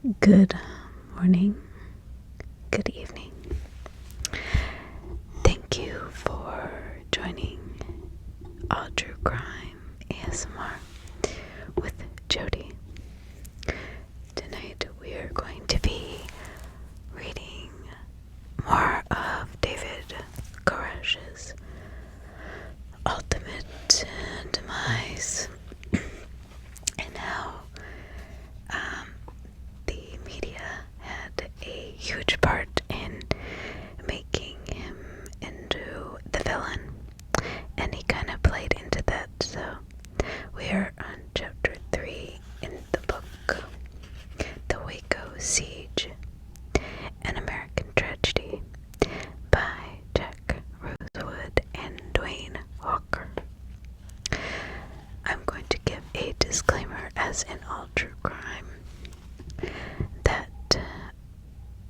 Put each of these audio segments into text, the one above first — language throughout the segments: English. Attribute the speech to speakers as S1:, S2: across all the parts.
S1: Good morning, good evening. Thank you for joining All True Crime ASMR with Jody. Tonight we are going to be reading more of David Koresh's ultimate demise and how the media had a huge part in making him into the villain, and he kind of played into that. So we are on chapter 3 in the book, The Waco Siege, An American Tragedy by Jack Rosewood and Dwayne Walker. I'm going to give a disclaimer, as in all true crime, that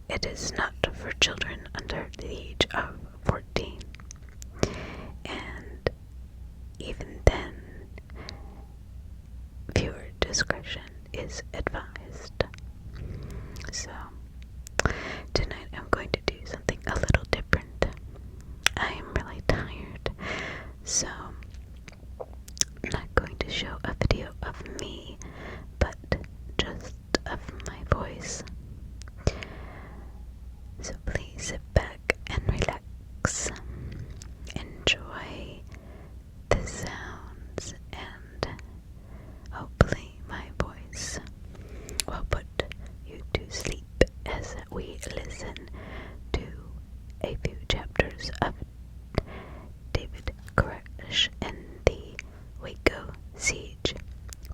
S1: it is not for children under the age of 14, and even then, viewer discretion is advised. So, tonight I'm going to do something a little different. I am really tired, so I'm not going to show a video of me, but just of my voice. So please sit back and relax. Enjoy the sounds, and hopefully my voice will put you to sleep as we listen to a few chapters of David Koresh and the Waco Siege,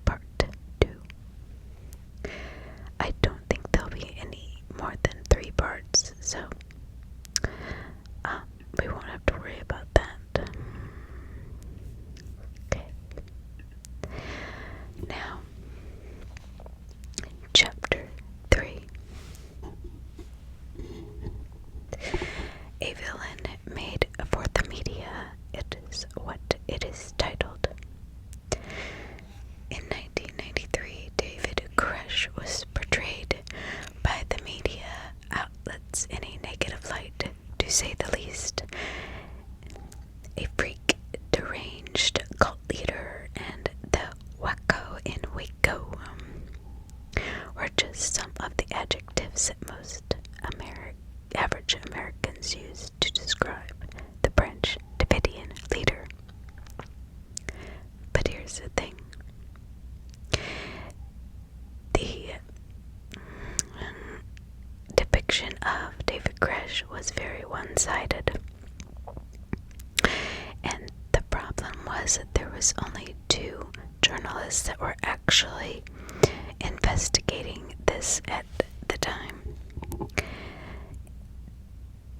S1: Part 2. I don't think there'll be any more than 3 parts, so we won't have to worry about that. Okay. Now, chapter 3. A villain made for the media. It is what it is titled. In 1993, David Koresh was portrayed by the media outlets in a negative light, to say the least. A freak, deranged cult leader, and the Waco in Waco were just some of the adjectives that most average Americans use to describe the French Davidian leader. But here's the thing. The depiction of David Koresh was very one-sided. And the problem was that there was only 2 journalists that were actually investigating this at the time.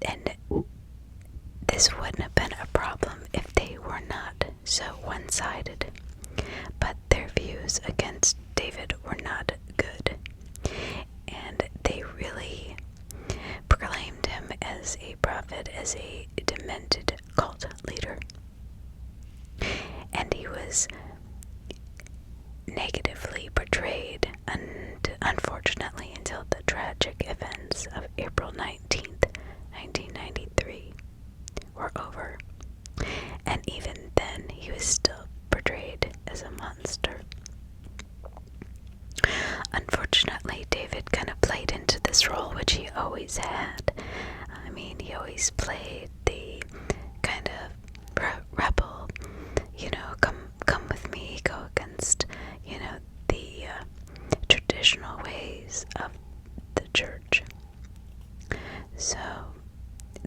S1: And this wouldn't have been a problem if they were not so one-sided. But their views against David were not good. And they really proclaimed him as a prophet, as a demented cult leader. And he was negatively portrayed, and unfortunately, until the tragic events of April 19th, 1993 were over. And even then, he was still portrayed as a monster. Unfortunately, David kind of played into this role, which he always had. I mean, he always played the kind of rebel, come with me, go against, the traditional ways of the church. So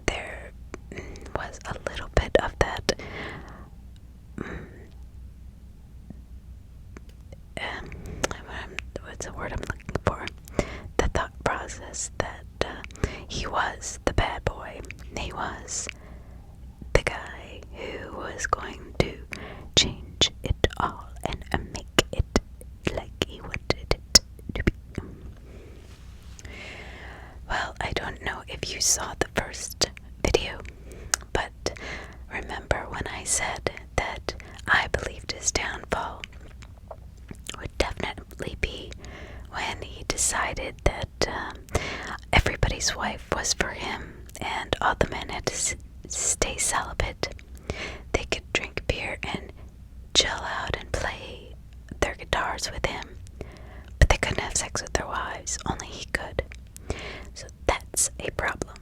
S1: there was a little bit of that what's the word I'm looking for? The thought process that he was the bad boy. He was the guy who was going to change it all and make it like he wanted it to be. Well, I don't know if you saw the first video, but remember when I said that I believed his downfall would definitely be when he decided that Everybody's wife was for him, and all the men had to stay celibate. They could drink beer and chill out and play their guitars with him, but they couldn't have sex with their wives. Only he could. So that's a problem,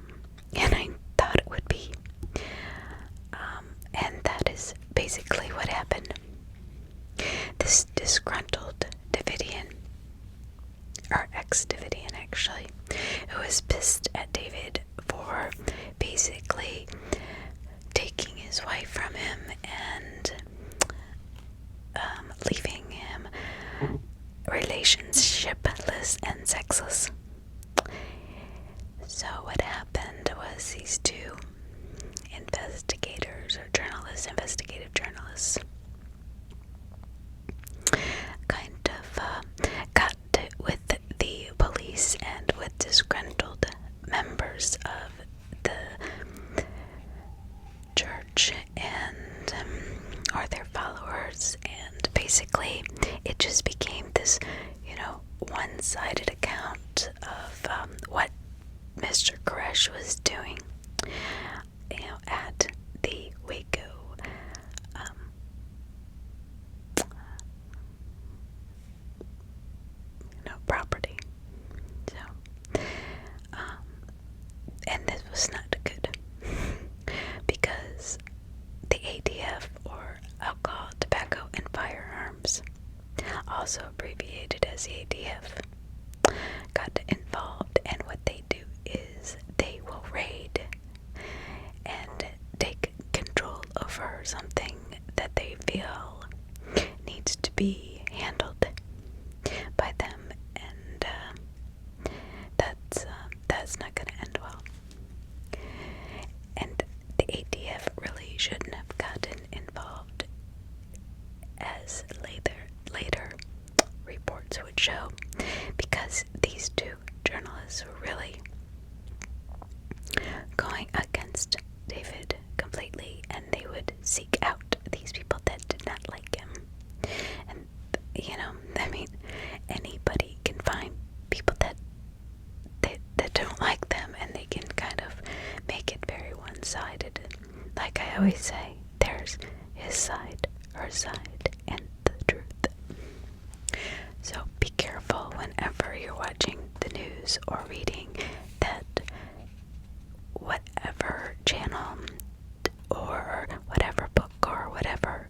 S1: and I thought it would be. And that is basically what happened. This disgruntled Davidian, or ex-Davidian actually, who was pissed at David for basically taking his wife from him and leaving him relationshipless and sexless. So what happened was these two investigators or journalists, investigative journalists, kind of got with the police and with disgruntled members of the church and or their followers, and basically it just became this, one-sided account of what Mr. Koresh was doing, at the Waco property. So, and this was not good because the ATF, or Alcohol, Tobacco, and Firearms, also abbreviated as the ATF, got involved, and what they do is they will raid and take control over something that they feel needs to be handled by them, and that's not going to end well. And the ATF really shouldn't have gotten involved, as later reports would show, because these two journalists were really going against David completely, and they would seek out these people that did not like him. And anybody can find people that don't like them, and they can kind of make it very one-sided. Like I always say, there's his side, her side, and the truth. So be careful whenever you're watching the news or reading that whatever channel or whatever book or whatever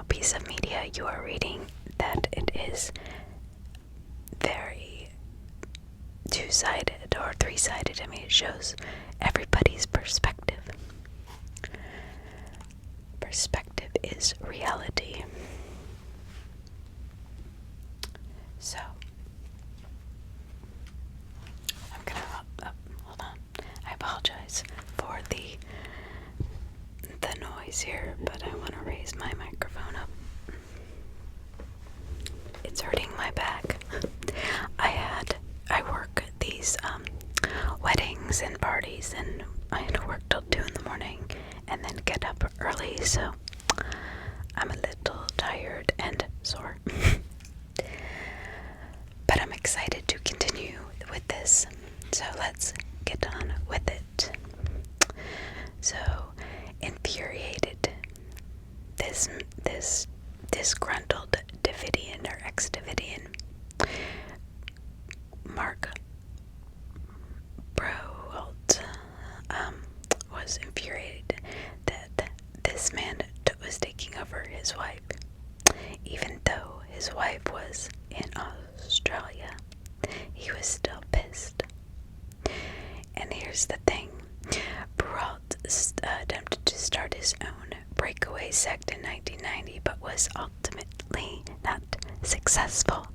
S1: piece of media you are reading, that it is very two-sided or three-sided. I mean, it shows everybody's perspective. Perspective is reality. So I'm gonna hold on. I apologize for the noise here, but I want to raise my microphone up. It's hurting my back. I work these weddings and parties, and I had to work till 2 in the morning and then get up early, so I'm a little tired and sore. But I'm excited to continue with this, so let's get on with it. So, infuriated, this disgruntled Davidian or ex-Davidian, Mark Broholt, was infuriated that this man was taking over his wife, even though his wife was in Australia. He was still pissed. And here's the thing. Broholt attempted to start his own breakaway sect in 1990, but was ultimately not successful.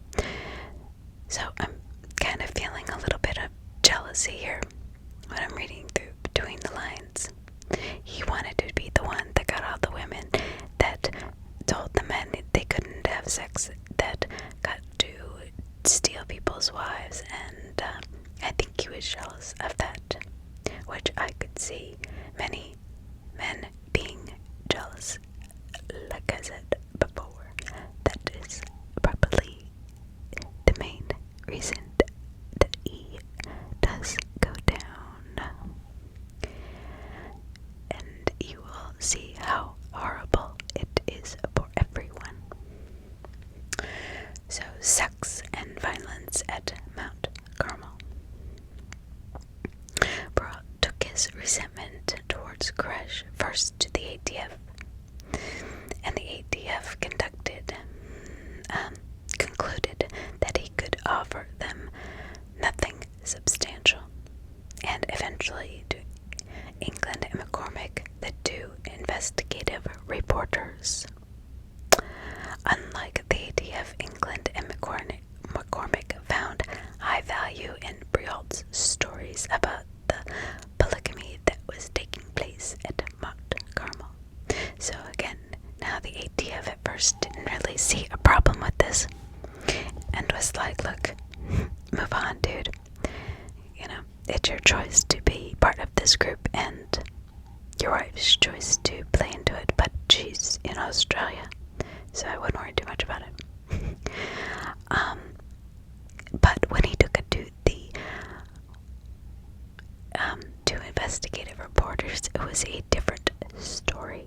S1: So I'm kind of feeling a little bit of jealousy here when I'm reading through between the lines. He wanted to be the one that got all the women, that told the men they couldn't have sex, that got to steal people's wives, and I think he was jealous of that, which I could see many men being jealous. Like I said before, that is probably the main reason that he sex and violence at Mount Carmel. Barat took his resentment towards Koresh first to the ATF, and the ATF concluded that he could offer them nothing substantial, and eventually to England and McCormick, the two investigative reporters. Unlike the ATF, England and McCormick found high value in Briault's stories about the polygamy that was taking place at Mount Carmel. So again, now the ATF at first didn't really see a problem with this and was like, look, move on, dude. You know, it's your choice to be part of this group and your wife's choice to play into it, but she's in Australia, so I wouldn't worry too much about it. But when he took it to the two investigative reporters, it was a different story.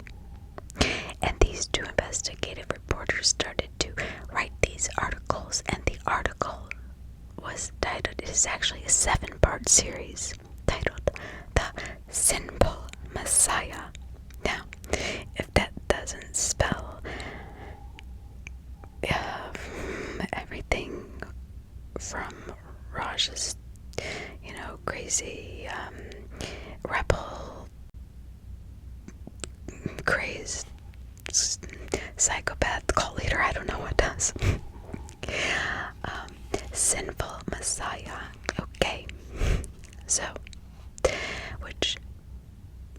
S1: And these two investigative reporters started to write these articles, and the article was titled, it is actually a 7-part series titled The Sinful Messiah. Now, if that doesn't spell everything from Raj's, crazy rebel, crazed psychopath cult leader, I don't know what does. Sinful Messiah. Okay, so, which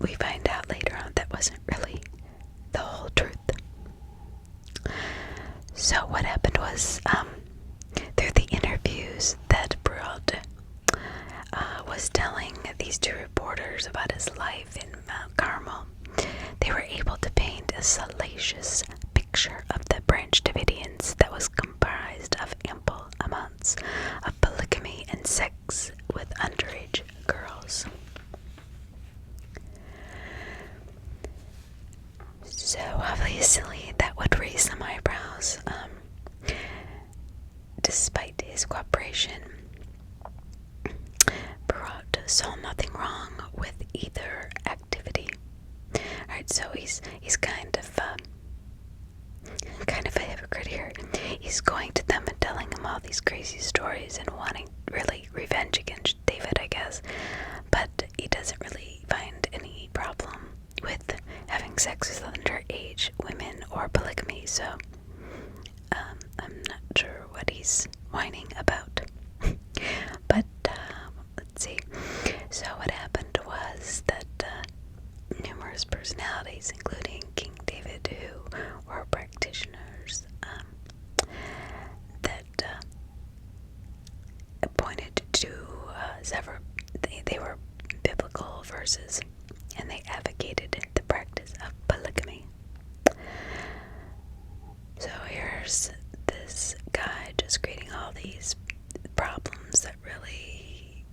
S1: we find out later on that wasn't really the whole truth. So what happened was, through the interviews that Briault was telling these two reporters about his life in Mount Carmel, they were able to paint a salacious picture of the Branch Davidians that was comprised of ample amounts of polygamy and sex with underage girls. So obviously that would raise some eyebrows. Despite his cooperation, Briault saw nothing wrong with either activity. Alright, so he's kind of a hypocrite here. He's going to them and telling them all these crazy stories and wanting really revenge against David, I guess. But he doesn't really find any problem with having sex with underage women or polygamy, so I'm not sure what he's whining about. But let's see. So what happened was that numerous personalities, including King David, who were practitioners, that pointed to several. They were biblical verses, and they advocated the practice of polygamy. So here's this guy just creating all these problems that really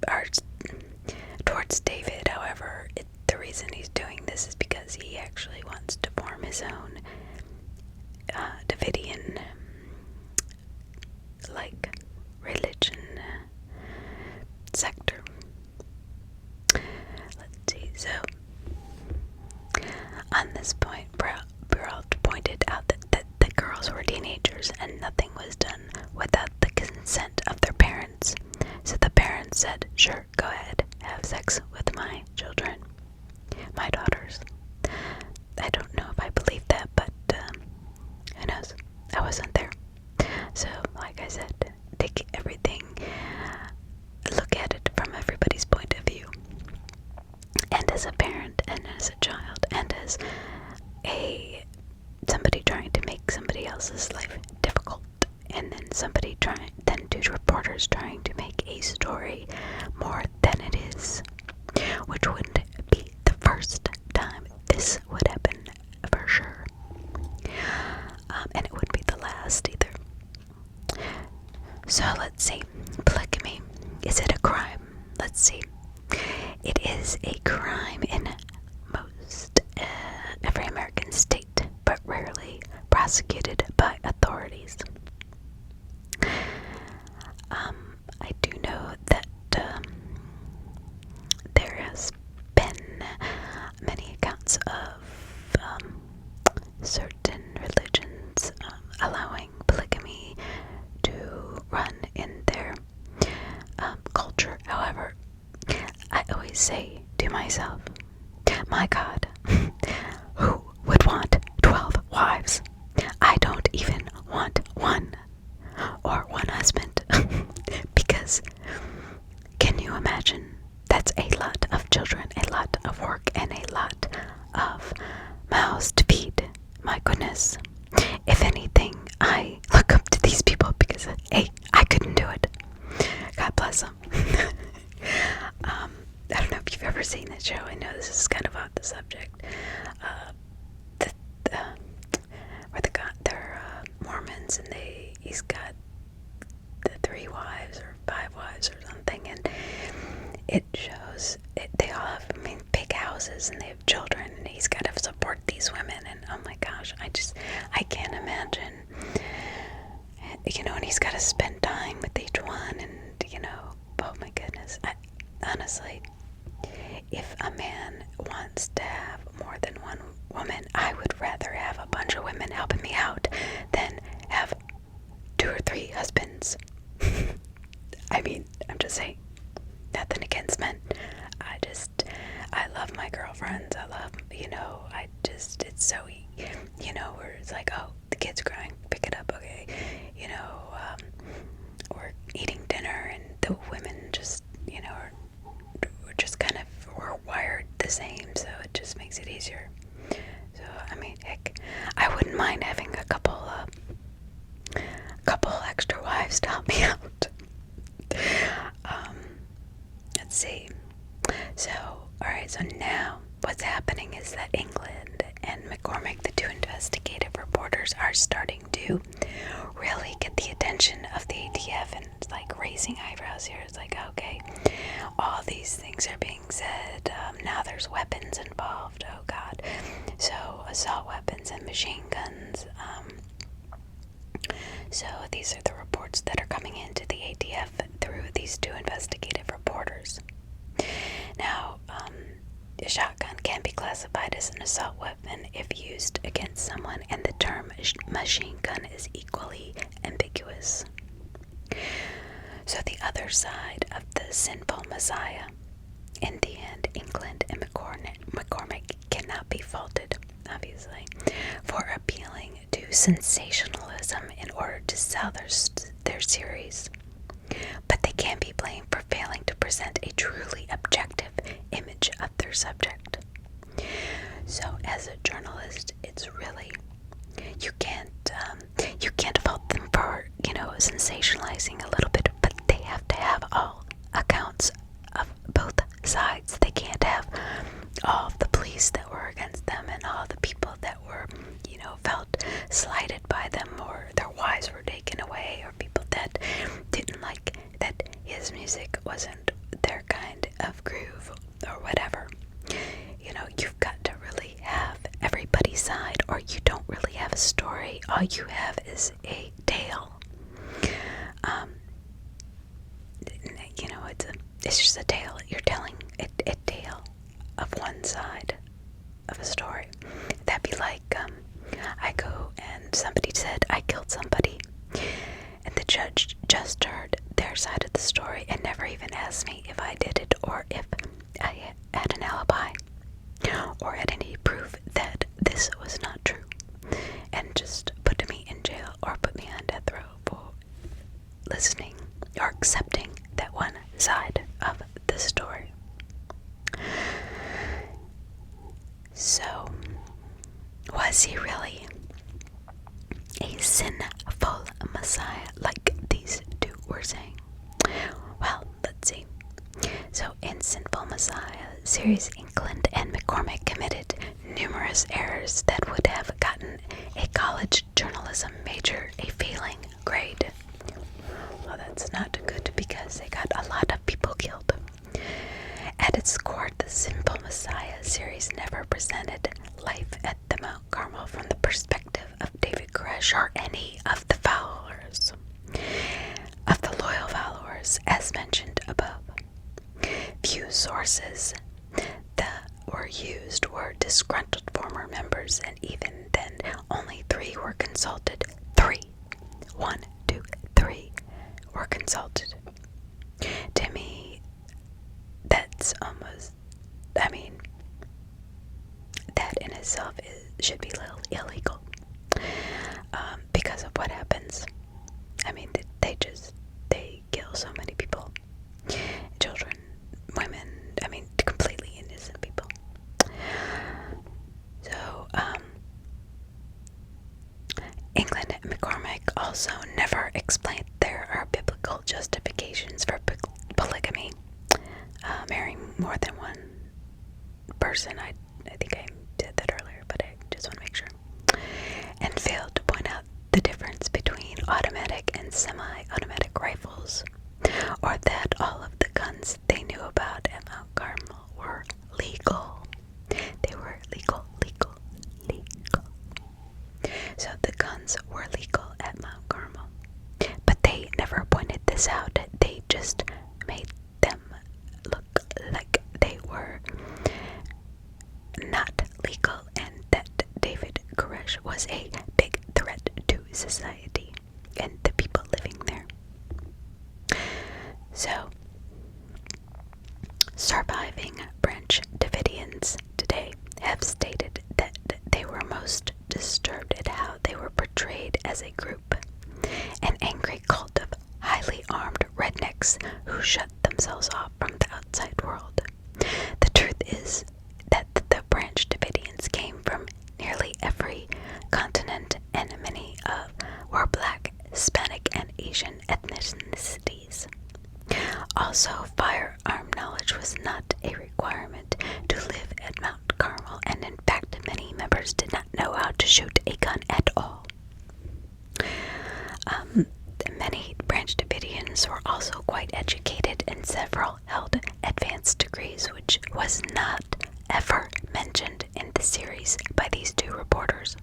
S1: are towards David. However, the reason he's doing this is because he actually wants to form his own Davidian religion sector. Let's see. So on this point, Briault pointed out that the girls were teenagers and nothing was done without the consent of their parents. So the parents said, sure, go ahead, have sex with my children, my daughters. I don't know if I believe that, but who knows? I wasn't there. So, like I said, take everything, look at it from everybody's point of view. And as a parent, and as a child, and as somebody trying to make somebody else's life difficult, and then two reporters trying to make a story more than it is, which wouldn't be the first time this would happen for sure, and it wouldn't be the last either. So let's see, polygamy, is it a crime? Let's see. It is a crime in most every American state, but rarely prosecuted by authorities. husbands, and he's got the 3 wives or 5 wives or something, and it shows they all have, big houses, and they have children, and he's got to support these women, and oh my gosh, I can't imagine, and he's got to spend time with each one, and oh my goodness, honestly, if a man wants to have more than one woman, I would rather have a bunch of women helping me out than have 2 or 3 husbands. I'm just saying, nothing against men. I love my girlfriends. I love, it's so, where it's like, oh, the kid's crying, pick it up, okay, we're eating dinner, and the women just, we're just kind of, we're wired the same, so it just makes it easier. So, heck, I wouldn't mind having a couple extra wives to help me out. Let's see. So, alright, so now what's happening is that England and McCormick, the 2 investigative reporters, are starting to really get the attention of the ATF, and it's like raising eyebrows here. It's like, okay, all these things are being said. Now there's weapons involved. Oh God. So assault weapons and machine guns. So these are the reports that are coming into the ATF through these 2 investigative reporters. Now, a shotgun can be classified as an assault weapon if used against someone, and the term machine gun is equally ambiguous. So the other side of the sinful Messiah, in the end, England and McCormick cannot be faulted, obviously, for appealing to sensationalism in order to sell their series. But they can be blamed for failing to present a truly objective image of their subject. So, as a journalist, it's really, you can't fault them for sensationalizing a little bit, but they have to have all accounts of both sides. They can't have all of the police that were against them and all the people that were felt slighted by them, or their wives were taken away, or people that didn't like that his music wasn't their kind of groove or whatever. You've got to really have everybody's side, or you don't really have a story. All you have is a tale. It's just a tale. You're telling a tale of one side of a story. That'd be like, I go and somebody said I killed somebody, and the judge just heard their side of the story and never even asked me if I did it, or if I had an alibi, or had any proof that this was not true, and just put me in jail or put me on death row for listening or accepting that one side of the story. So, was he really a sinful Messiah like these 2 were saying? Well, let's see. So, in Sinful Messiah series, England and McCormick committed numerous errors that would have gotten a college journalism major a failing grade. Well, that's not good, because they got a lot of people killed. At its core, the Sinful Messiah series never presented life at the Mount Carmel from the perspective of David Koresh or any of the followers, of the loyal followers, as mentioned above. Few sources that were used were disgruntled former members, and even then, only 3 were consulted. 3. 1, 2, 3 were consulted. To me, that's almost, that in itself should be illegal, because of what happens. They kill so many people, children, women, completely innocent people. So, England and McCormick also never explained there are biblical justifications for polygamy, marrying more than one person. I think I did that earlier, but I just want to make sure. And failed to point out the difference between Davidians were legal at Mount Carmel. But they never pointed this out. They just made them look like they were not legal and that David Koresh was a big threat to society and the people living there. So, surviving Branch Davidians today have stated that they were most disturbed at how they were portrayed as a group, an angry cult of highly armed rednecks who shut themselves off from the outside world. The truth is that the Branch Davidians came from nearly every continent, and many were Black, Hispanic, and Asian ethnicities. Also, firearm knowledge was not a requirement to live at Mount Carmel, and in fact, many members did not know how to shoot a gun at all. Many Branch Davidians were also quite educated, and several held advanced degrees, which was not ever mentioned in the series by these two reporters,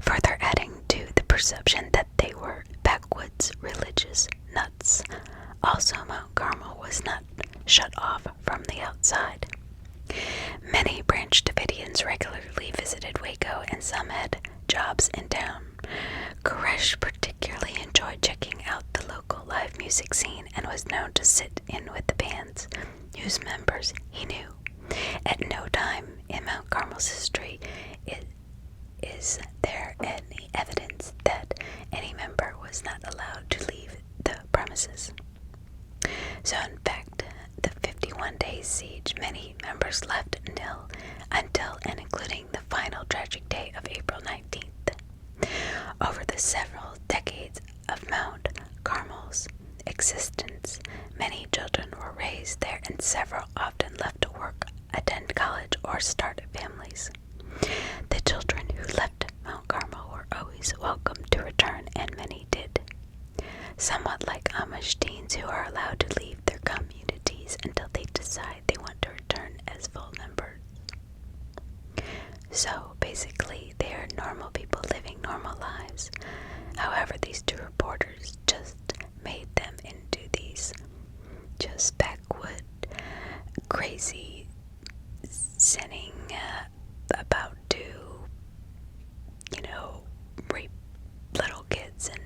S1: further adding to the perception that they were backwoods religious nuts. Also, Mount Carmel was not shut off from the outside. Many Branch Davidians regularly visited Waco, and some had jobs in town. Koresh particularly enjoyed checking out the local live music scene and was known to sit in with the bands whose members he knew. At no time in Mount Carmel's history is there any evidence that any member was not allowed to leave the premises. So in fact, the 51-day siege, many members left until and including the final tragic day of April 19th. Over the several decades of Mount Carmel's existence, many children were raised there, and several often left to work, attend college, or start families. The children who left Mount Carmel were always welcome to return, and many did. Somewhat like Amish teens who are allowed to leave their communities until they decide they want to return as full members. So basically, they are normal people living normal lives. However, these two reporters just made them into these just backwood, crazy, sinning, about to, rape little kids and,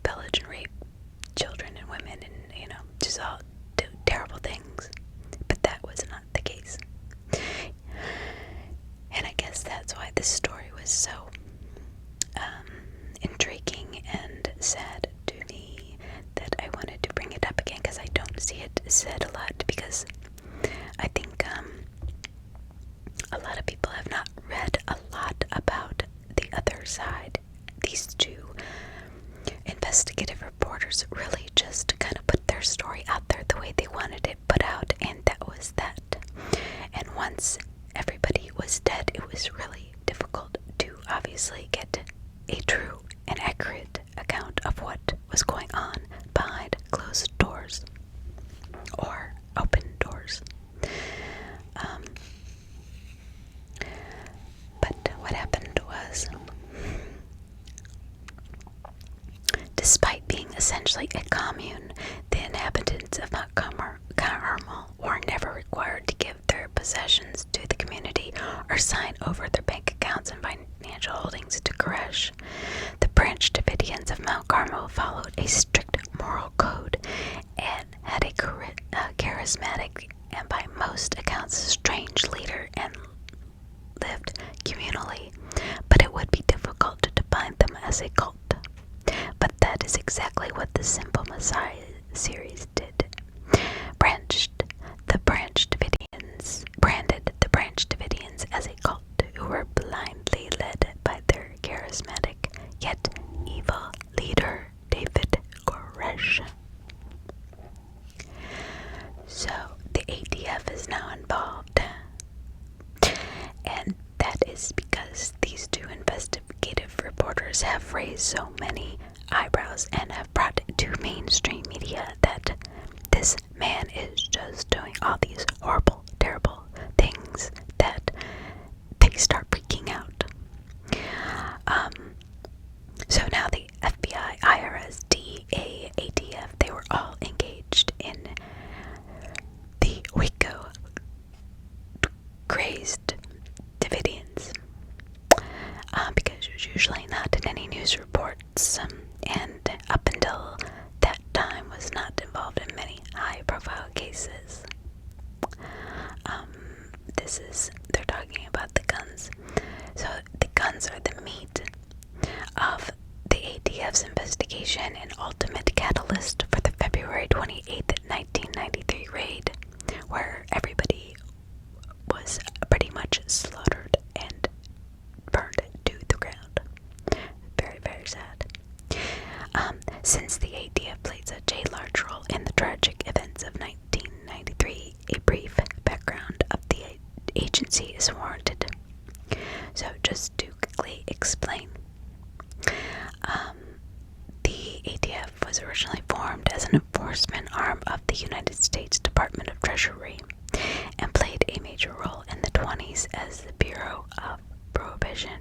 S1: pillage and rape children and women and, just all do terrible things. But that was not the case. And I guess that's why this story was so intriguing and sad to me that I wanted to bring it up again, because I don't see it said a lot, because I think a lot of people have not read a lot about the other side. These two investigative reporters really just kind of put their story out there the way they wanted it put out, and that was that. And once everybody was dead, it was really difficult to obviously get a true and accurate account of what was going on behind closed doors or open doors. But what happened was, despite being essentially a commune, the inhabitants of Mount Carmel were never required to give their possessions to the community or sign over their bank accounts and financial holdings to Koresh. The Branch Davidians of Mount Carmel followed a strict moral code and had a charismatic and by most accounts strange leader, and lived communally, but it would be difficult to define them as a cult. But that is exactly what the Simple Messiah series did. Branded the Branch Davidians as a cult who were blindly led by their charismatic yet evil leader, David Koresh. So the ATF is now involved, and that is because these two investigative reporters have raised so many eyebrows and have brought it to mainstream media that this man is just doing all these horrible, terrible things that they start freaking out. was usually not in any news reports, and up until that time was not involved in many high-profile cases. They're talking about the guns. So the guns are the meat of the ATF's investigation and ultimate catalyst for the February 28th, 1993 raid, where everybody was pretty much slaughtered and burned to the ground. Very, very sad. Since the ATF played such a large role in the tragic events of 1993, a brief background of the agency is warranted. So just to quickly explain, the ATF was originally formed as an enforcement arm of the United States Department of Treasury and played a major role in the 20s as the Bureau of Prohibition.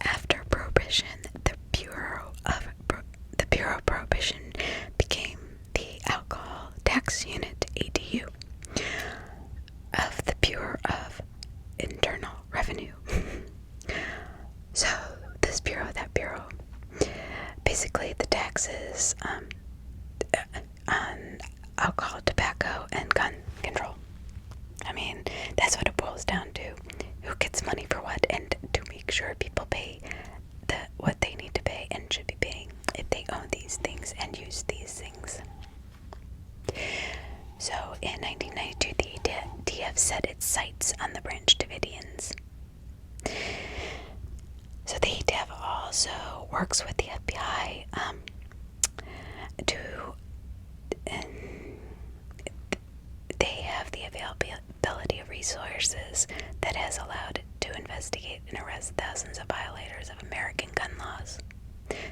S1: After Prohibition, the Bureau of Prohibition became the Alcohol Tax Unit, ATU, of the Bureau of Internal Revenue. So this bureau, that bureau, basically the taxes on alcohol, tobacco, and gun control. I mean, that's what it boils down to. Who gets money for what, and to make sure people pay what they need to pay and should be paying if they own these things and use these things. So in 1992, the ATF set its sights on the Branch Davidians. So the ATF also works with the FBI they have the availability of resources that has allowed it to investigate and arrest thousands of violators of American gun laws.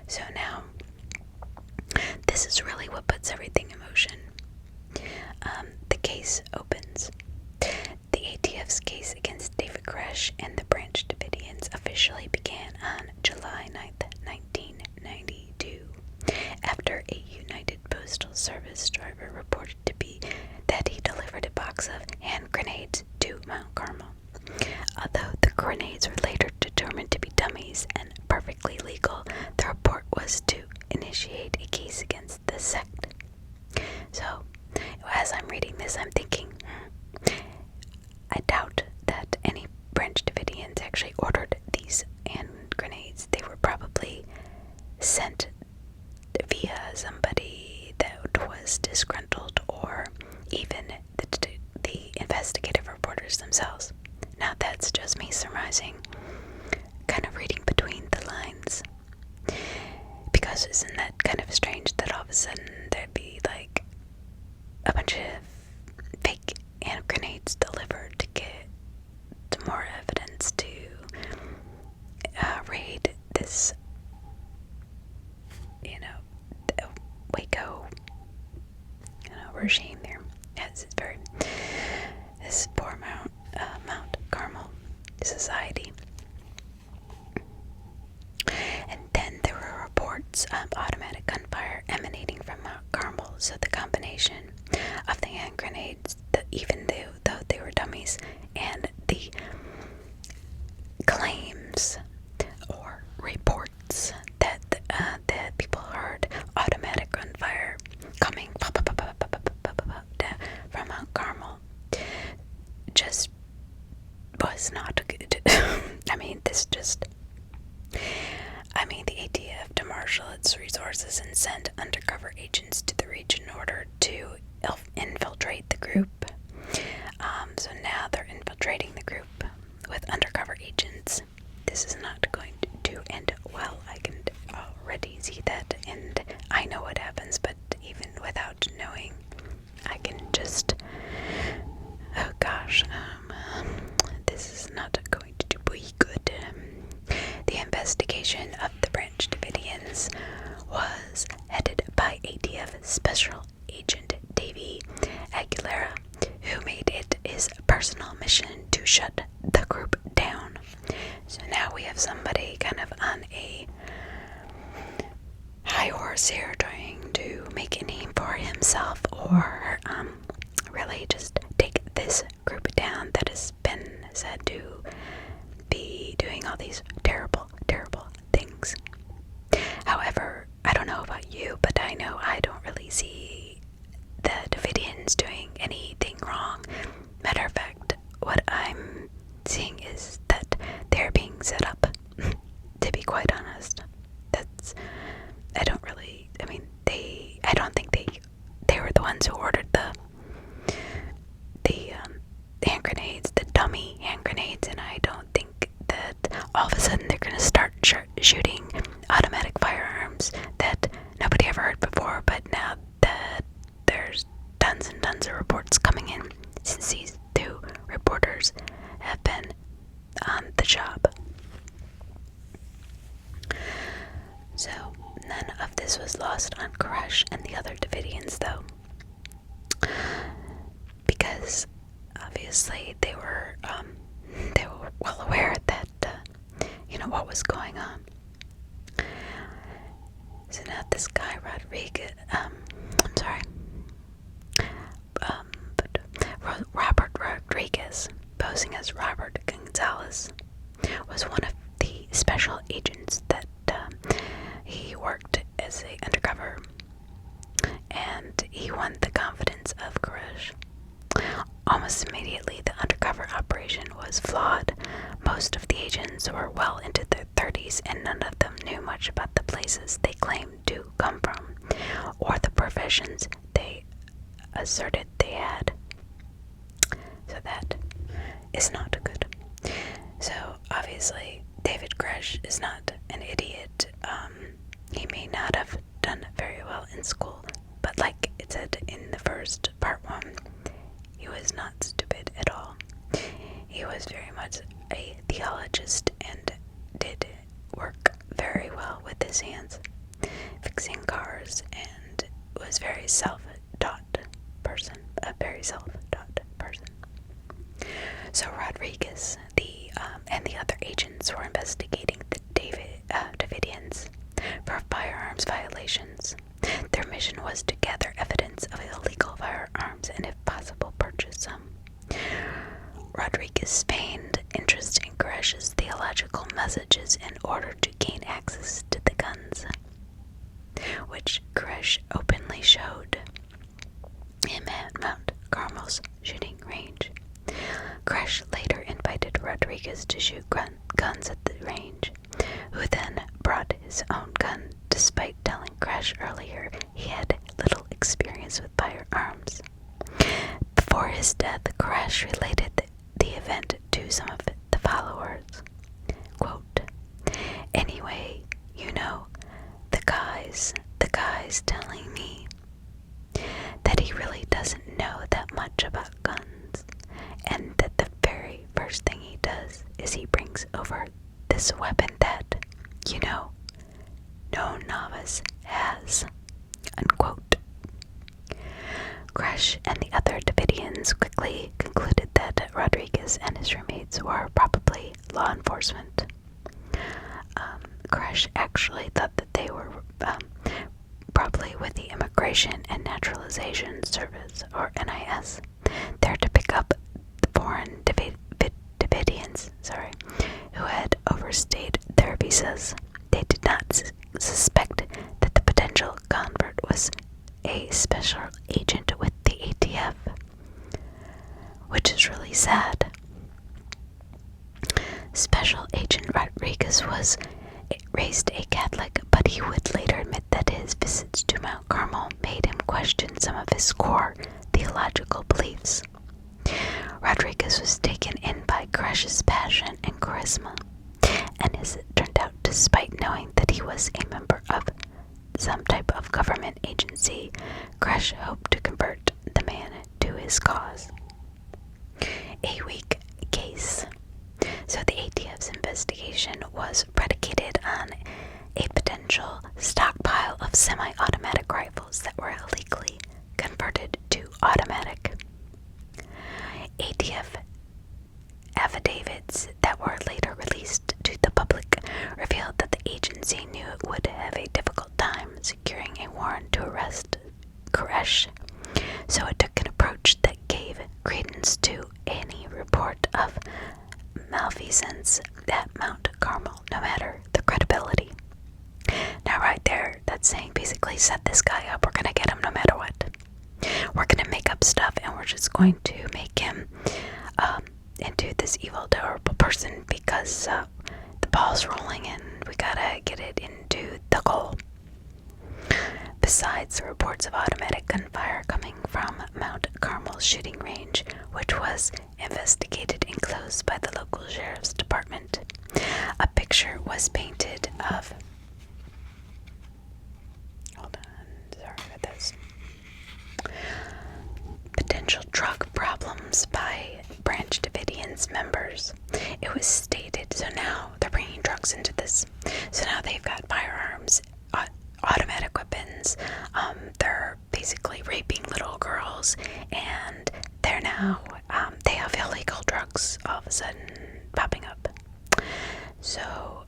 S1: So now, this is really what puts everything in motion. The case opens. The ATF's case against David Koresh and the Branch Davidians officially began on July 9th, 1992, after a United Postal Service driver reported that he delivered a box of hand grenades to Mount Carmel. Although the grenades were later determined to be dummies and perfectly legal, the report was to initiate a case against the sect. So, as I'm reading this, I'm thinking, I doubt that any Branch Davidians actually ordered these hand grenades. They were probably sent via somebody that was disgruntled, or even the investigative reporters themselves. Now that's just me surmising, kind of reading between the lines. Because isn't that kind of strange that all of a sudden there'd be like a bunch of fake hand grenades delivered to get more evidence to raid this, Waco, regime there. Yes, it's very, this poor Mount Carmel society. And then there were reports of automatic gunfire emanating from Mount Carmel, so the combination of the hand grenades, even though they were dummies, and the claims or reports that people heard automatic gunfire coming from Mount Carmel just was not good. The ATF to marshal its resources and send undercover agents to the region in order to infiltrate the group. So now they're infiltrating the group with undercover agents. This is not going to end well. I can already see that, and I know what happens, but even without knowing, I can just, this is not going to be good. The investigation of the Branch Davidians was headed by ATF Special Agent Davey Aguilera, who made it his personal mission to shut the group down. So now we have somebody kind of on a high horse here, trying to make a name for himself, or really just take this group down that has been said to be doing all these terrible, terrible things. However, I don't know about you, but I know I don't really see the Davidians doing anything wrong. Matter of fact, what I'm seeing is that they're being set up, to be quite honest. I don't think they were the ones who ordered the hand grenades, the dummy hand grenades, and I don't think that all of a sudden they're going to start shooting automatic firearms that nobody ever heard before, but now that there's tons and tons of reports coming in since these two reporters have been on the job. So, none of this was lost on Koresh and the other Davidians, though, because obviously they were well aware that what was going on. So now this guy Robert Rodriguez, posing as Robert Gonzalez, was one of the special agents that he worked as an undercover, and he won the confidence of Koresh. Almost immediately, the undercover operation was flawed. Most of the agents were well into their 30s, and none of them knew much about the places they claimed to come from, or the professions they asserted they had. So that is not good. So, obviously, David Koresh is not an idiot. He may not have done very well in school, but like it said in the first part 1, he was not stupid at all. He was very much a theologist and did work very well with his hands, fixing cars, and was a very self-taught person. So Rodriguez and the other agents were investigating the Davidians for firearms violations. Their mission was to gather evidence of illegal firearms and, if possible, purchase some. Rodriguez feigned interest in Koresh's theological messages in order to gain access to the guns, which Koresh openly showed him at Mount Carmel's shooting range. Koresh later invited Rodriguez to shoot guns at the range, who then brought his own gun, despite telling Koresh earlier he had little experience with firearms. Before his death, Koresh related the event to some of the followers. Quote, "Anyway, the guy's telling me that he really doesn't know that much about guns, and that the very first thing he does is he brings over this weapon that, no novice has." Unquote. Koresh and the other Davidians quickly concluded that Rodriguez and his roommates were probably law enforcement. Koresh actually thought that they were probably with the Immigration and Naturalization Service, or NIS, there to pick up the foreign Davidians, who had overstayed their visas. They did not suspect that the potential convert was a special agent with the ATF, which is really sad. Special Agent Rodriguez was raised a Catholic, but he would later admit that his visits to Mount Carmel made him question some of his core theological beliefs. Rodriguez was taken in by Koresh's passion and charisma, and as it turned out, despite knowing that he was a member of some type of government agency, Koresh hoped to convert the man to his cause. A weak case. So the ATF's investigation was predicated on a potential stockpile of semi-automatic rifles that were illegally converted to automatic. ATF affidavits that were later released to the public revealed that the agency knew it would have a difficult time securing a warrant to arrest Koresh, so it took an approach that gave credence to any report of malfeasance at Mount Carmel, no matter the credibility. Now right there, that's saying basically set this guy up, we're gonna get him no matter what. We're gonna make up stuff and we're just going to make him into this evil, terrible person because the ball's rolling and we gotta get it into the goal. Besides the reports of automatic gunfire coming from Mount Carmel's shooting range, which was investigated and closed by the local sheriff's department, a picture was painted of... Hold on, sorry about this. Potential drug problems by Branch Davidian's members. It was stated, so now they're bringing drugs into this. So now they've got firearms, automatic weapons, they're basically raping little girls, and they're now, they have illegal drugs all of a sudden popping up. So,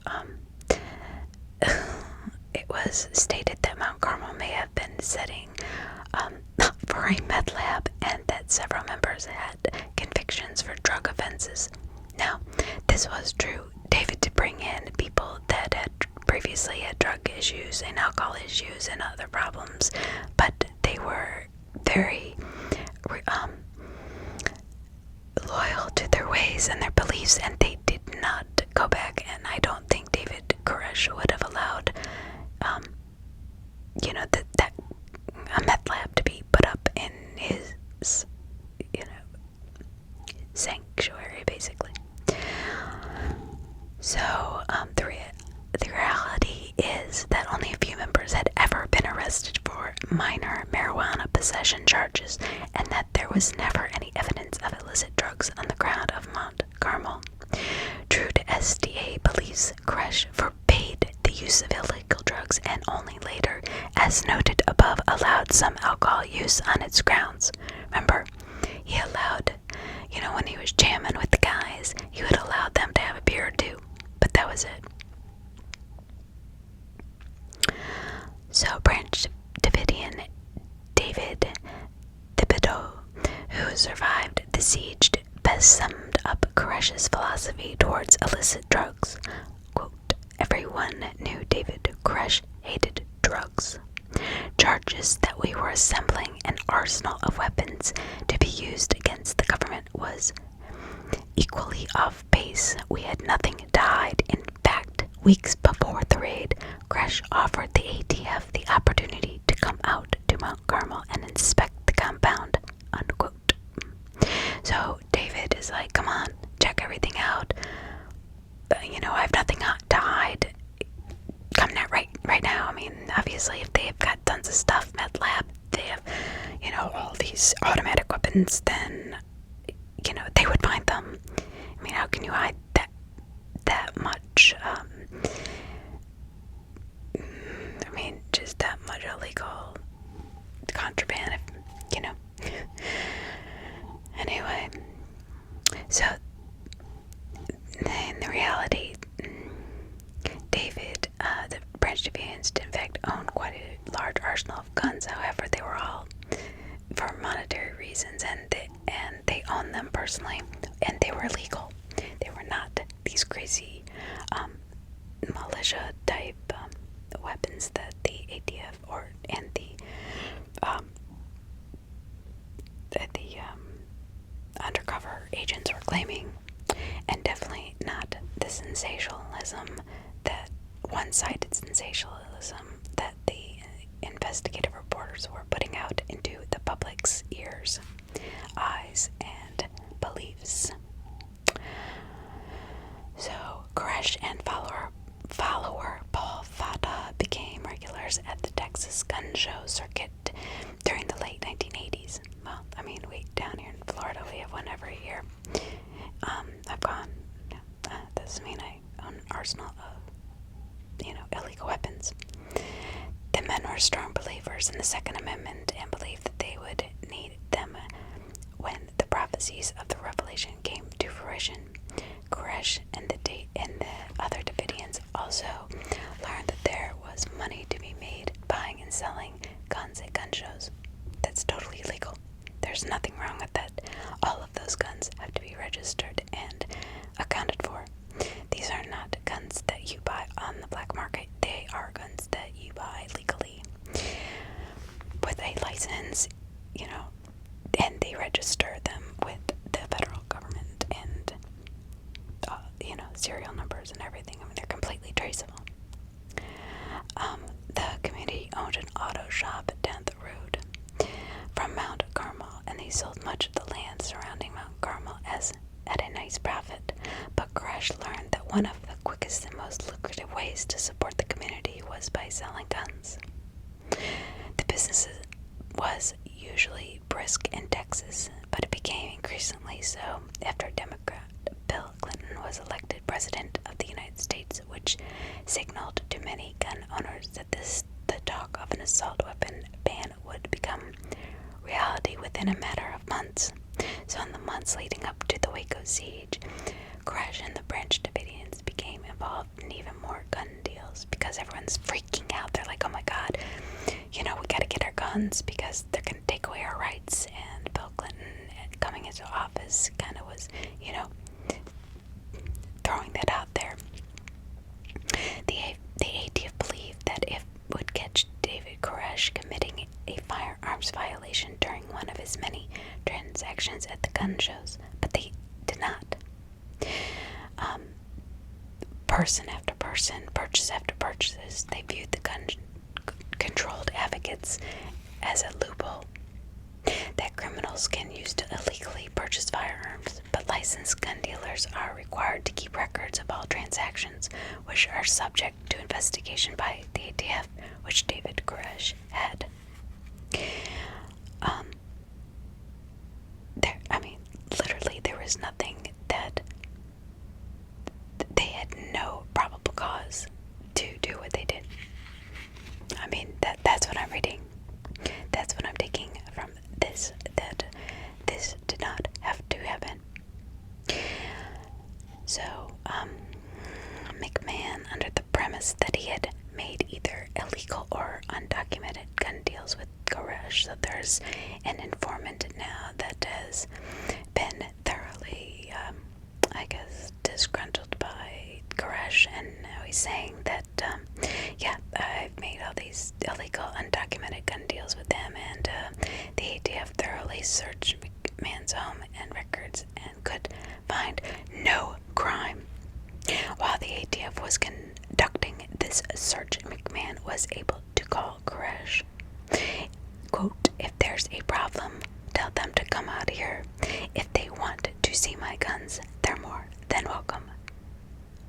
S1: it was stated that Mount Carmel may have been setting for a meth lab and that several members had convictions for drug offenses. Now, this was true. David did bring in people that had previously had drug issues and alcohol issues and other problems, but they were very loyal to their ways and their beliefs, and they did not go back. And I don't think David Koresh would have allowed that a meth lab to be put up in his sanctuary, basically. So the reality is that only a few members had ever been arrested for minor marijuana possession charges, and that there was never any evidence of illicit drugs on the ground of Mount Carmel. True to SDA beliefs, Koresh forbade the use of illegal drugs and only later, as noted above, allowed some alcohol use on its grounds. Remember, he allowed, when he was jamming with the guys, he would allow them to have a beer or two, but that was it. So Branch Davidian David Thibodeau, who survived the siege, best summed up Koresh's philosophy towards illicit drugs. Quote, "Everyone knew David Koresh hated drugs. Charges that we were assembling an arsenal of weapons to be used against the government was equally off base. We had nothing to hide. In fact, weeks before the raid, Koresh offered the ATF the opportunity to come out to Mount Carmel and inspect the compound." Unquote. So David is like, come on, check everything out. I have nothing to hide. Come now, right now. I mean, obviously, if they've got tons of stuff, meth lab, they have, all these automatic weapons, then, they would find them. I mean, how can you hide that much, just that much illegal contraband, Anyway, so, in the reality, David, the Branch Davidians did in fact own quite a large arsenal of guns. However, they were all for monetary reasons, and they owned them personally, and they were legal. They were not these crazy militia type weapons that the ATF and the undercover agents were claiming, and definitely not the sensationalism, that one-sided sensationalism that the investigative reporters were putting out into the public's ears, eyes, and beliefs. So Koresh and follower Paul Fata became regulars at the Texas gun show circuit during the late 1980s. Well, down here in Florida, we have one every year. I've gone. Doesn't mean I own an arsenal of, illegal weapons. The men were strong believers in the Second Amendment and believed that they would need them when the prophecies of the Revelation came to fruition. Koresh and the other Davidians also learned that there was money to be made buying and selling guns at gun shows. That's totally illegal. There's nothing wrong with that. All of those guns have to be registered and accounted for. serial numbers and everything. I mean, they're completely traceable. The community owned an auto shop down the road from Mount Carmel, and they sold much of the land surrounding Mount Carmel at a nice profit. But Koresh learned that one of the quickest and most lucrative ways to support the community was by selling guns. The business was usually brisk in Texas, but it became increasingly so after Democrat Bill Clinton was elected President of the United States, which signaled to many gun owners that the talk of an assault weapon ban would become reality within a matter of months. So in the months leading up to the Waco siege, Koresh and the Branch Davidians became involved in even more gun deals because everyone's freaking out. They're like, oh my God, we gotta get our guns because they're gonna take away our rights. And Bill Clinton, coming into office, kind of was, throwing that out there. The ATF believed that it would catch David Koresh committing a firearms violation during one of his many transactions at the gun shows, but they did not. Person after person, purchase after purchase, they viewed the gun-controlled advocates as a loophole that criminals can use to illegally purchase firearms, but licensed gun dealers are required to keep records of all transactions, which are subject to investigation by the ATF, which David Koresh had. Literally, there was nothing that they had no probable cause to do what they did. I mean, that's what I'm reading. That's what I'm taking from this, that this did not have to happen. So, McMahon, under the premise that he had made either illegal or undocumented gun deals with Koresh, so there's an informant now that has been thoroughly, disgruntled by Koresh, and now he's saying that, I've made all these illegal, undocumented gun deals with him, and the ATF thoroughly searched McMahon's home and records and could find no crime. While the ATF was conducting this search, McMahon was able to call Koresh. Quote, "If there's a problem, tell them to come out here. If they want to see my guns, they're more than welcome."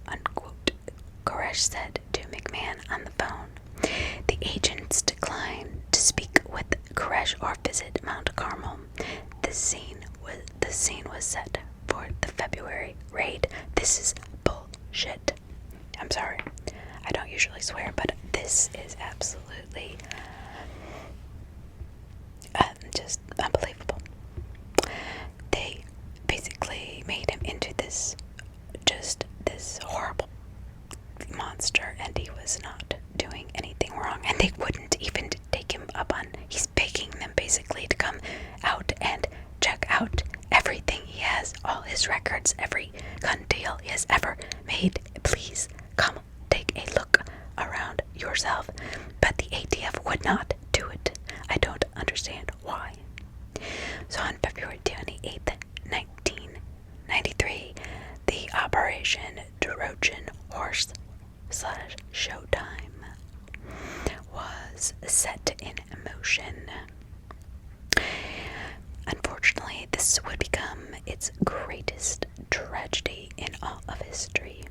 S1: Unquote. Koresh said to McMahon on the phone. The agents declined to speak with Koresh or visit Mount Carmel. The scene was set for the February raid. This is bullshit. I'm sorry. I don't usually swear, but this is absolutely just unbelievable. They basically made him into this horrible monster, and he was not doing anything wrong, and they wouldn't even take him up on, he's begging them basically to come out and check out everything he has, all his records, every gun deal he has ever made. Please come take a look around yourself. But the ATF would not do it. I don't understand why. So on February 28th, 1993, the Operation Trojan Horse / Showtime was set in motion. Unfortunately, this would become its greatest tragedy in all of history.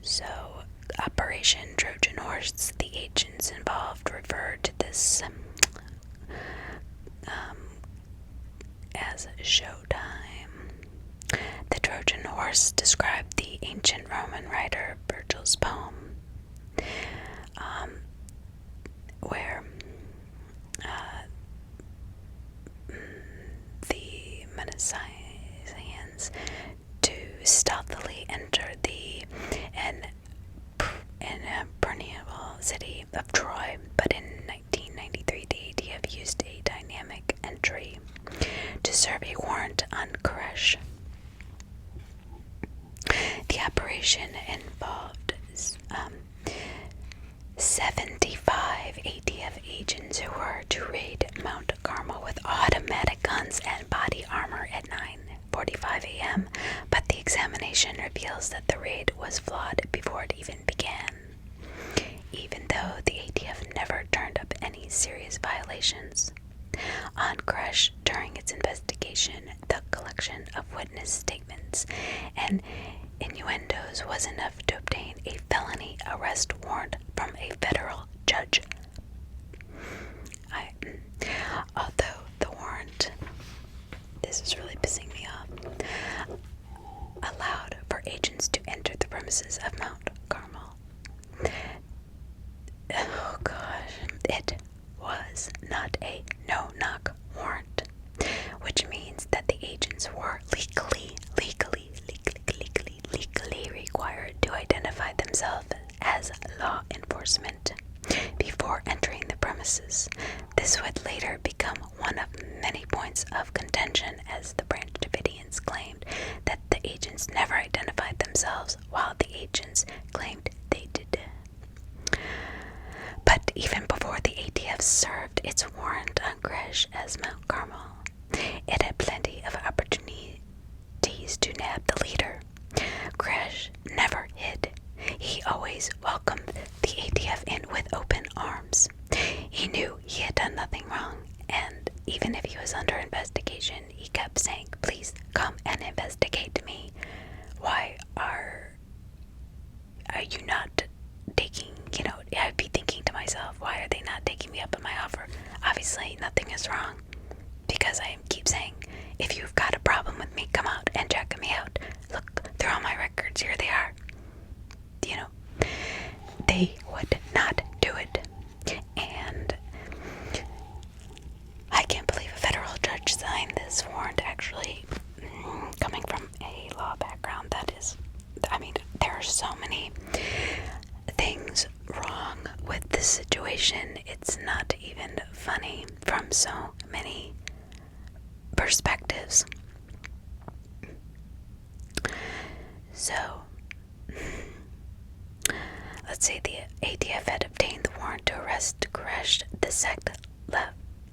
S1: So, Operation Trojan Horse, the agents involved referred to this as Showtime. The Trojan Horse described the ancient Roman writer Virgil's poem, where the Messenians to stealthily enter the impregnable city of Troy, but in 1993 the ATF used a dynamic entry to serve a warrant on Koresh. The operation involved 75 ATF agents who were to raid Mount Carmel with automatic guns and body armor at 9:45 a.m., but the examination reveals that the raid was flawed before it even began. Even though the ATF never turned up any serious violations. On Koresh, during its investigation, the collection of witness statements and innuendos was enough to obtain a felony arrest warrant from a federal judge. Although the warrant, this is really pissing me off, allowed for agents to enter the premises of Mount Carmel. Oh gosh, it was not a no-knock warrant, which means that the agents were legally required to identify themselves as law enforcement before entering the premises. This would later become one of many points of contention, as the Branch Davidians claimed that the agents never identified themselves, while the agents claimed they did. But even before the ATF served its warrant on Koresh as Mount Carmel, it had plenty of opportunities to nab the leader. Koresh never hid. He always welcomed the ATF in with open arms. He knew he had done nothing wrong, and even if he was under investigation, he kept saying, "Please come and investigate me. Why are you not taking, I'd be thinking to myself, why are they not taking me up on my offer? Obviously, nothing is wrong, because I keep saying, if you've got a problem with me, come out and check me out. Look, they're all my records, here they are." They would not do it. And I can't believe a federal judge signed this warrant, actually, coming from a law background. There are so many things wrong with this situation. It's not even funny from so many perspectives. So, let's say the ATF had obtained the warrant to arrest Koresh. The sect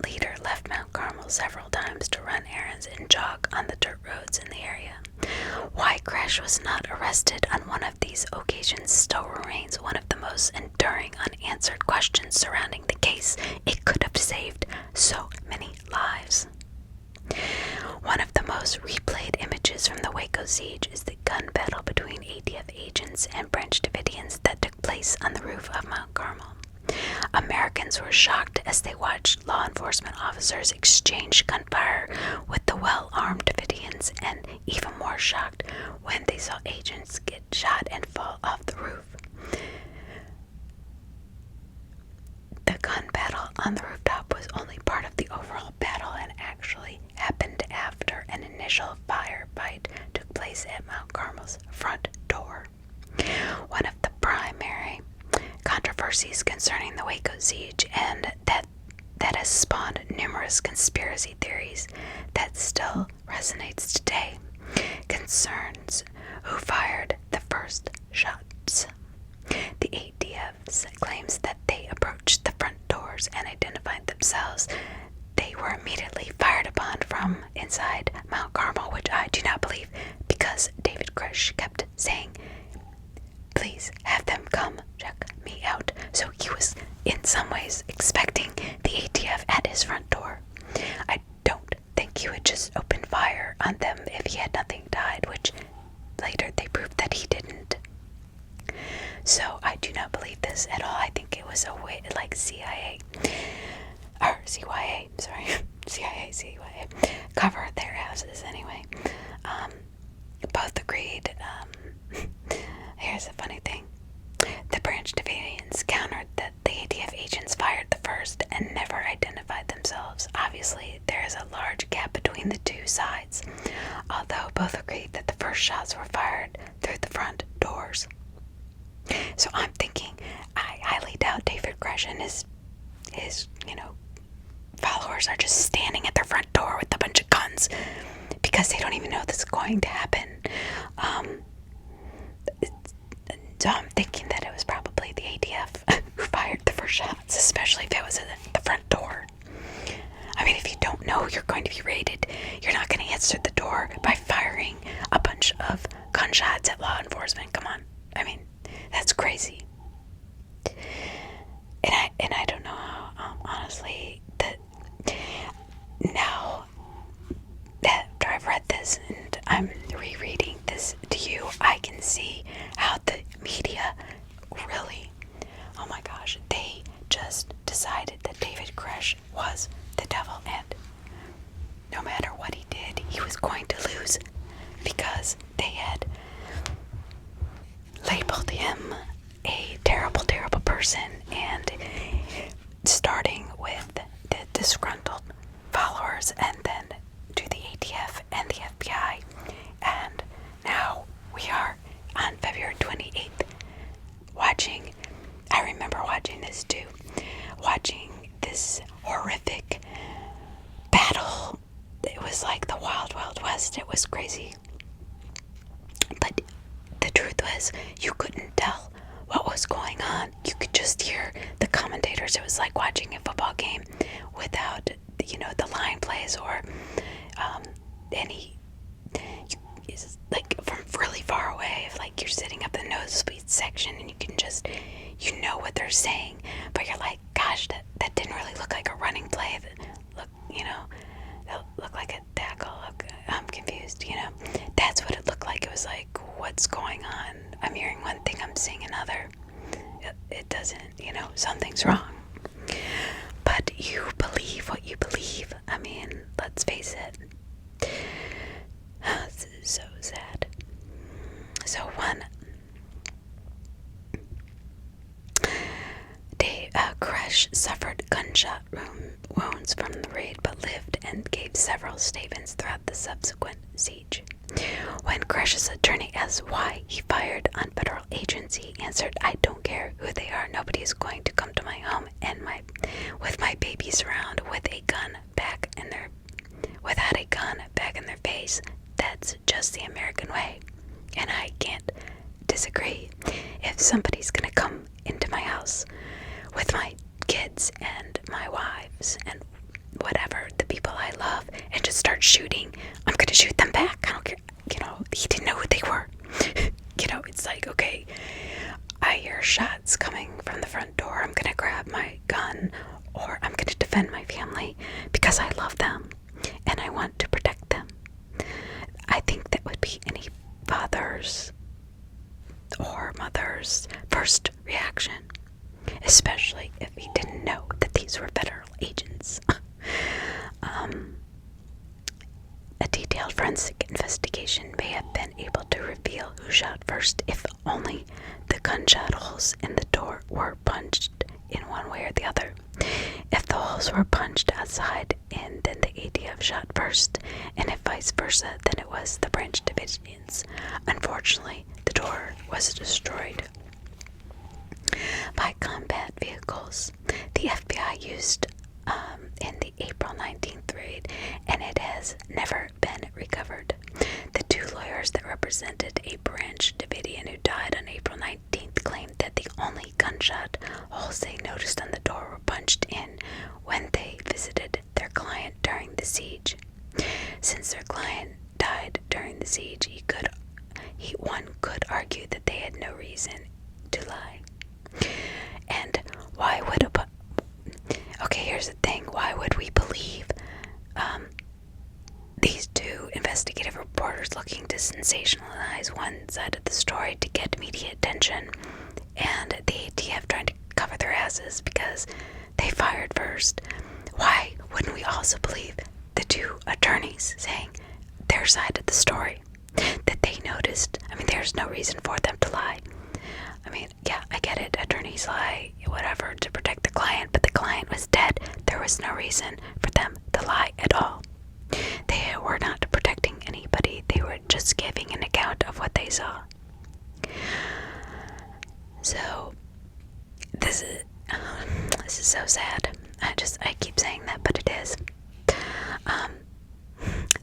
S1: leader left Mount Carmel several times to run errands and jog on the dirt roads in the area. Why Koresh was not arrested on one of these occasions still remains one of the most enduring unanswered questions surrounding the case. It could have saved so many lives. One of the most replayed images from the Waco siege is the gun battle between ATF agents and Branch Davidians that took place on the roof of Mount Carmel. Americans were shocked as they watched law enforcement officers exchange gunfire with the well-armed Davidians, and even more shocked when they saw agents get shot and fall off the roof. The gun battle on the rooftop was only part of the overall battle and actually happened after an initial firefight took place at Mount Carmel's front door. One of the primary controversies concerning the Waco siege, and that has spawned numerous conspiracy theories that still resonates today, concerns who fired the first shots. The ATF claims that they approached the front doors and identified themselves. They were immediately fired upon from inside Mount Carmel, which I do not believe, because David Koresh kept saying, "Please have them come check me out." So he was in some ways expecting the ATF at his front door. I don't think he would just open fire on them if he had nothing died, which later they proved that he didn't. So I do not believe this at all. I think it was a way like CIA cover their asses anyway. Both agreed. Here's the funny thing. The Branch Davidians countered that the ATF agents fired the first and never identified themselves. Obviously, there is a large gap between the two sides, although both agreed that the first shots were fired through the front doors. So I'm thinking, I highly doubt David Koresh and his followers are just standing at their front door with a bunch of guns because they don't even know this is going to happen. So I'm thinking that it was probably the ATF who fired the first shots, especially if it was at the front door. I mean, if you don't know you're going to be raided, you're not going to answer the door by firing a bunch of shots at law enforcement. Come on. I mean, that's crazy. And I don't know how, honestly, that now after I've read this and I'm rereading this to you, I can see how the media really, oh my gosh, they just decided that David Koresh was the devil, and no matter what he did, he was going to lose because they had labeled him a terrible, terrible person, and starting with the disgruntled followers and then to the ATF and the FBI, and now we are on February 28th I remember watching this too, watching this horrific battle. It was like the Wild Wild West. It was crazy. But the truth was, you couldn't tell what was going on. You could just hear the commentators. It was like watching a football game without, the line plays or like from really far away. If like you're sitting up in the nosebleed section and you can just, what they're saying, but you're like, gosh, that didn't really look like a running play. That looked like a tackle. Look, I'm confused. That's what it looked like. It was like, what's going on? I'm hearing one thing, I'm seeing another. It doesn't, something's wrong. But you believe what you believe. I mean, let's face it. This is so sad. So Koresh suffered gunshot wounds from the raid, but lived and gave several statements throughout the subsequent siege. When Koresh's attorney asked why he fired on federal agents, he answered, "I don't care who they are. Nobody is going to come to my home and with my babies around with a gun without a gun back in their face. That's just the American way, and I can't disagree. If somebody's gonna come into my house with my kids and my wives and whatever, the people I love, and just start shooting, I'm gonna shoot them back. I don't care. He didn't know who they were. It's like, okay, I hear shots coming from the front door. I'm gonna grab my gun, or I'm gonna defend my family because I love them and I want to protect them." I think that would be any father's or mother's first reaction, especially if he didn't know that these were federal agents. A detailed forensic investigation may have been able to reveal who shot first if only the gunshot holes in the door were punched in one way or the other. If the holes were punched outside in, then the ATF shot first, and if vice versa, then it was the Branch Davidians. Unfortunately, the door was destroyed by combat vehicles the FBI used in the April 19th raid, and it has never been recovered. The two lawyers that represented a Branch Davidian who died on April 19th claimed that the only gunshot holes they noticed on the door were punched in when they visited their client during the siege. Since their client died during the siege, one could argue that they had no reason to lie. And why would here's the thing, why would we believe these two investigative reporters looking to sensationalize one side of the story to get media attention, and the ATF trying to cover their asses because they fired first? Why wouldn't we also believe the two attorneys saying their side of the story, that they noticed? I mean, there's no reason for them to lie. I mean, yeah, I get it. Attorneys lie, whatever, to protect the client, but the client was dead. There was no reason for them to lie at all. They were not protecting anybody. They were just giving an account of what they saw. So, this is so sad. I keep saying that, but it is.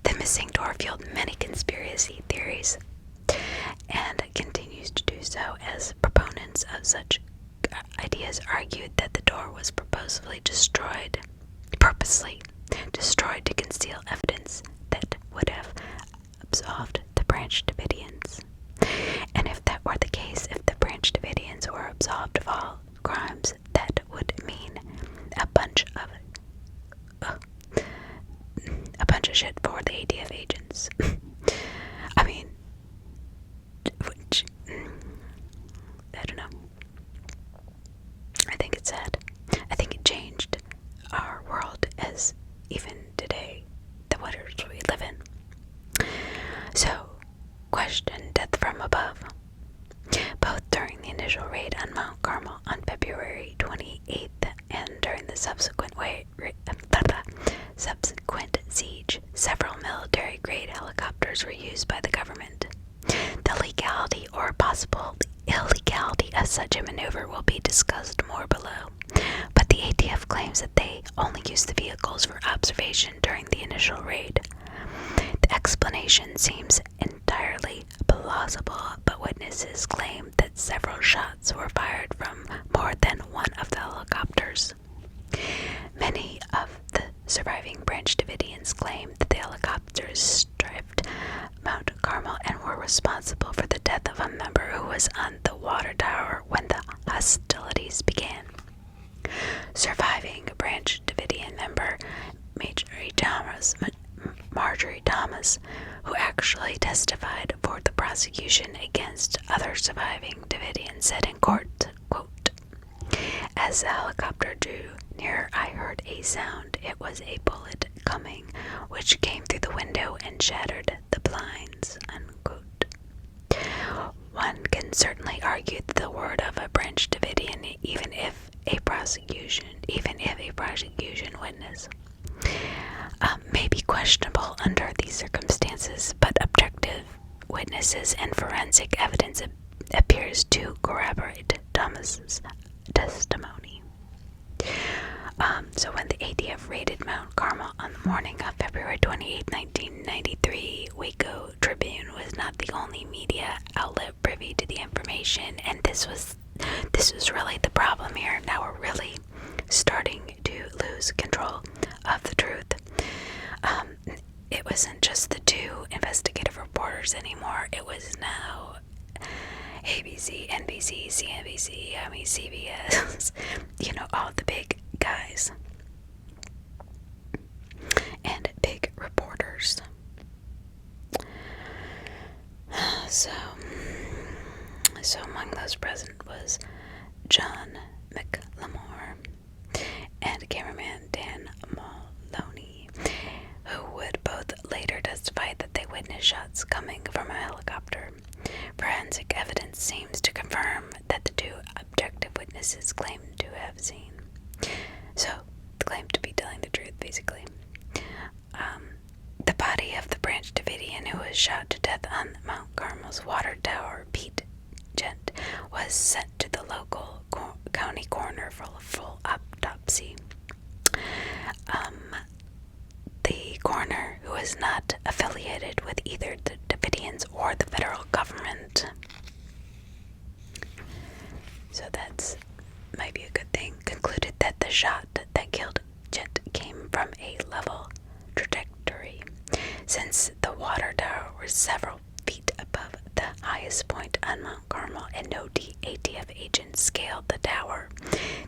S1: The missing door fueled many conspiracy theories, and continues to do so as proponents of such ideas argued that the door was purposely destroyed to conceal evidence that would have absolved the Branch Davidians. discussed more below, but the ATF claims that they only used the vehicles for observation during the initial raid. The explanation seems entirely plausible, but witnesses claim that several shots were fired from more than one of the helicopters. Many of the surviving Branch Davidians claim that the helicopters strafed Mount Carmel and were responsible for the death of a member who was on the water tower when the hostilities began. Surviving Branch Davidian member Marjorie Thomas, who actually testified for the prosecution against other surviving Davidians, said in court, quote, "As the helicopter drew nearer, I heard a sound. It was a bullet coming, which came through the window and shattered the blinds," unquote. One can certainly argue the word of a Branch Davidian, even if a prosecution witness may be questionable under these circumstances, but objective witnesses and forensic evidence appears to corroborate Thomas's testimony. So when the ATF raided Mount Carmel on the morning of February 28, 1993, Waco Tribune was not the only media outlet privy to the information, and this was really the problem here. Now we're really starting to lose control of the truth. It wasn't just the two investigative reporters anymore. It was now ABC, NBC, CNBC, CBS, all the big guys and big reporters. So among those present was John McLemore and cameraman Dan Maloney, who would both later testify that they witnessed shots coming from a helicopter. Forensic evidence seems to confirm that the two objective witnesses claimed to have seen. So, claimed to be telling the truth, basically. The body of the Branch Davidian who was shot to death on Mount Carmel's water tower, Pete Gent, was sent to the local county coroner for a full autopsy. The coroner, who is not affiliated with either the Davidians or the federal government, so that's might be a good thing, concluded that the shot that killed Jet came from a level trajectory, since the water tower was several feet above the highest point on Mount Carmel and no ATF agent scaled the tower.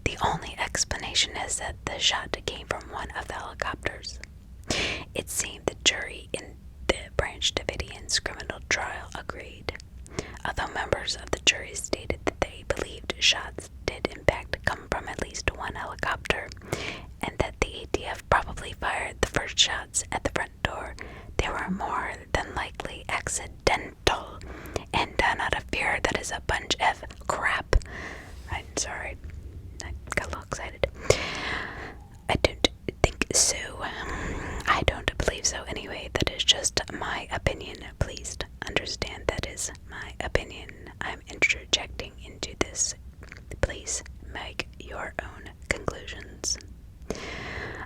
S1: The only explanation is that the shot came from one of the helicopters. It seemed the jury in the Branch Davidians' criminal trial agreed, although members of the jury stated that they believed shots did in fact come from at least one helicopter, and that the ATF probably fired the first shots at the front door. They were more than likely accidental and done out of fear. That is a bunch of crap. I'm sorry, I got a little excited. I don't think so. I don't believe so anyway. That is just my opinion. Please understand that is my opinion. I'm interjecting into this. Please make your own conclusions.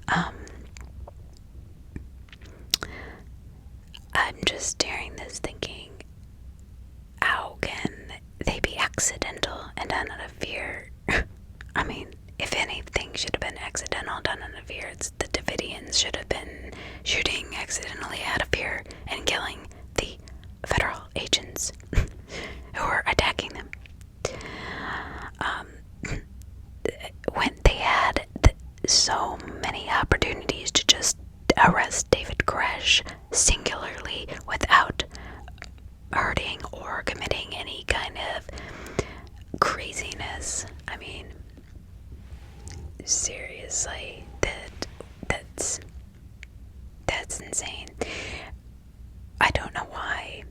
S1: I'm just hearing this thinking, how can they be accidental and done out of fear? I mean, if anything should have been accidental, done out of fear, it's the Davidians should have been shooting accidentally out of fear and killing the federal agents who were attacking them. When they had so many opportunities to just arrest David Koresh singularly without hurting or committing any kind of craziness. I mean, seriously, that's insane. I don't know why,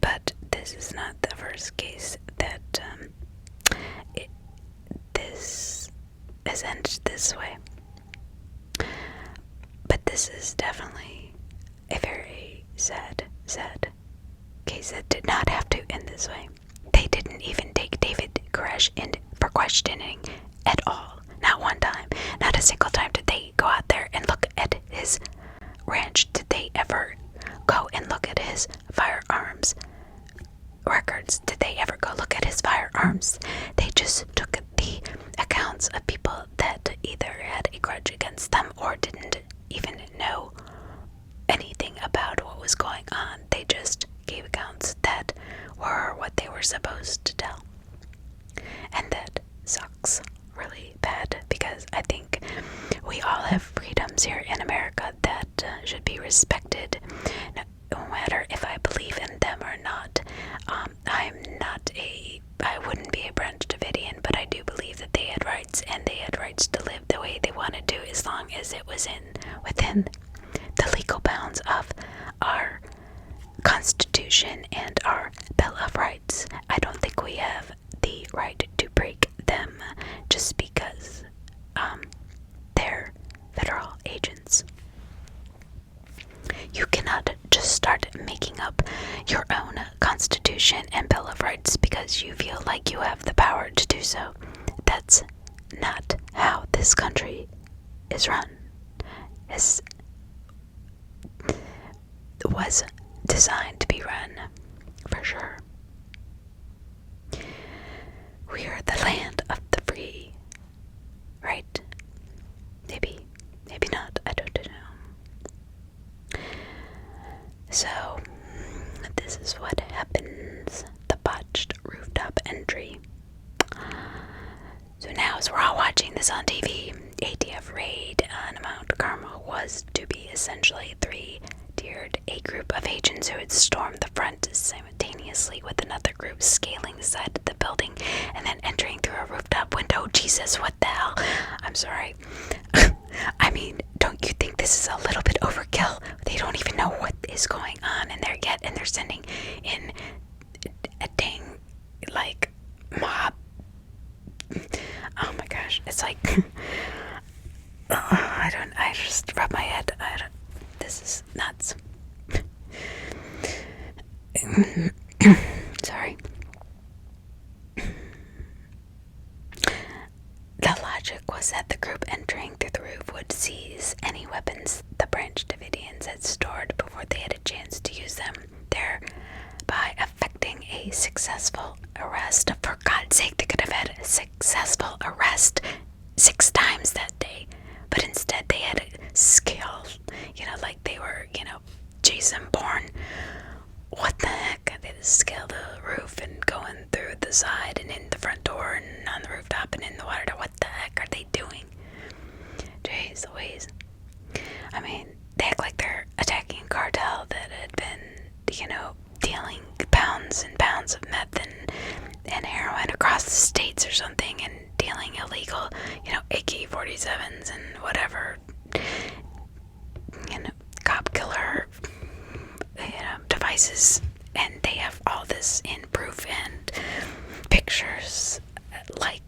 S1: but this is not the first case that this has ended this way. But this is definitely a very sad case that did not have to end this way. They didn't even take David Koresh for questioning at all. Not one time. Not a single time did they go out there and look at his ranch. Did they ever go and look at his firearms records? Did they ever go look at his firearms? They just took the accounts of people that either had a grudge against them or didn't even know anything about what was going on. They just gave accounts that were what they were supposed to tell. And that sucks really bad, because I think we all have freedoms here in America that should be respected, no matter if I believe in them or not. I wouldn't be a Branch Davidian, but I do believe that they had rights, and they had rights to live the way they wanted to, as long as it was within the legal bounds of our Constitution and our Bill of Rights. I don't think we have the right to break them just because they're federal agents. You cannot just start making up your own Constitution and Bill of Rights because you feel like you have the power to do so. That's not how this country is run. It was designed to be run, for sure. We are the land of the free, right? Maybe not, I don't know. So, this is what happens, the botched rooftop entry. So now, as we're all watching this on TV, ATF raid on Mount Carmel was to be essentially three-tiered. A group of agents who had stormed the front simultaneously with another group scaling the side of the building and then entering through a rooftop window. Jesus, what the hell? I'm sorry. I mean, don't you think this is a little bit overkill? They don't even know what is going on in there yet, and they're sending in a dang, like, mob. Oh my gosh, it's like, I just rub my head. This is nuts. Sorry. The logic was that the group entering through the roof would seize any weapons the Branch Davidians had stored before they had a chance to use them, thereby effecting a successful arrest. For God's sake, they could have had a successful arrest 6 times that day, but instead they had a scale, like they were, Jason Bourne. What the heck? They had to scale the roof and go in through the side and in the front door and on the rooftop and in the water. What the heck are they doing? Jeez Louise. I mean, they act like they're attacking a cartel that had been, dealing pounds and pounds of meth and heroin across the states or something, and dealing illegal, AK-47s and whatever, cop killer, devices, and they have all this in proof and pictures, like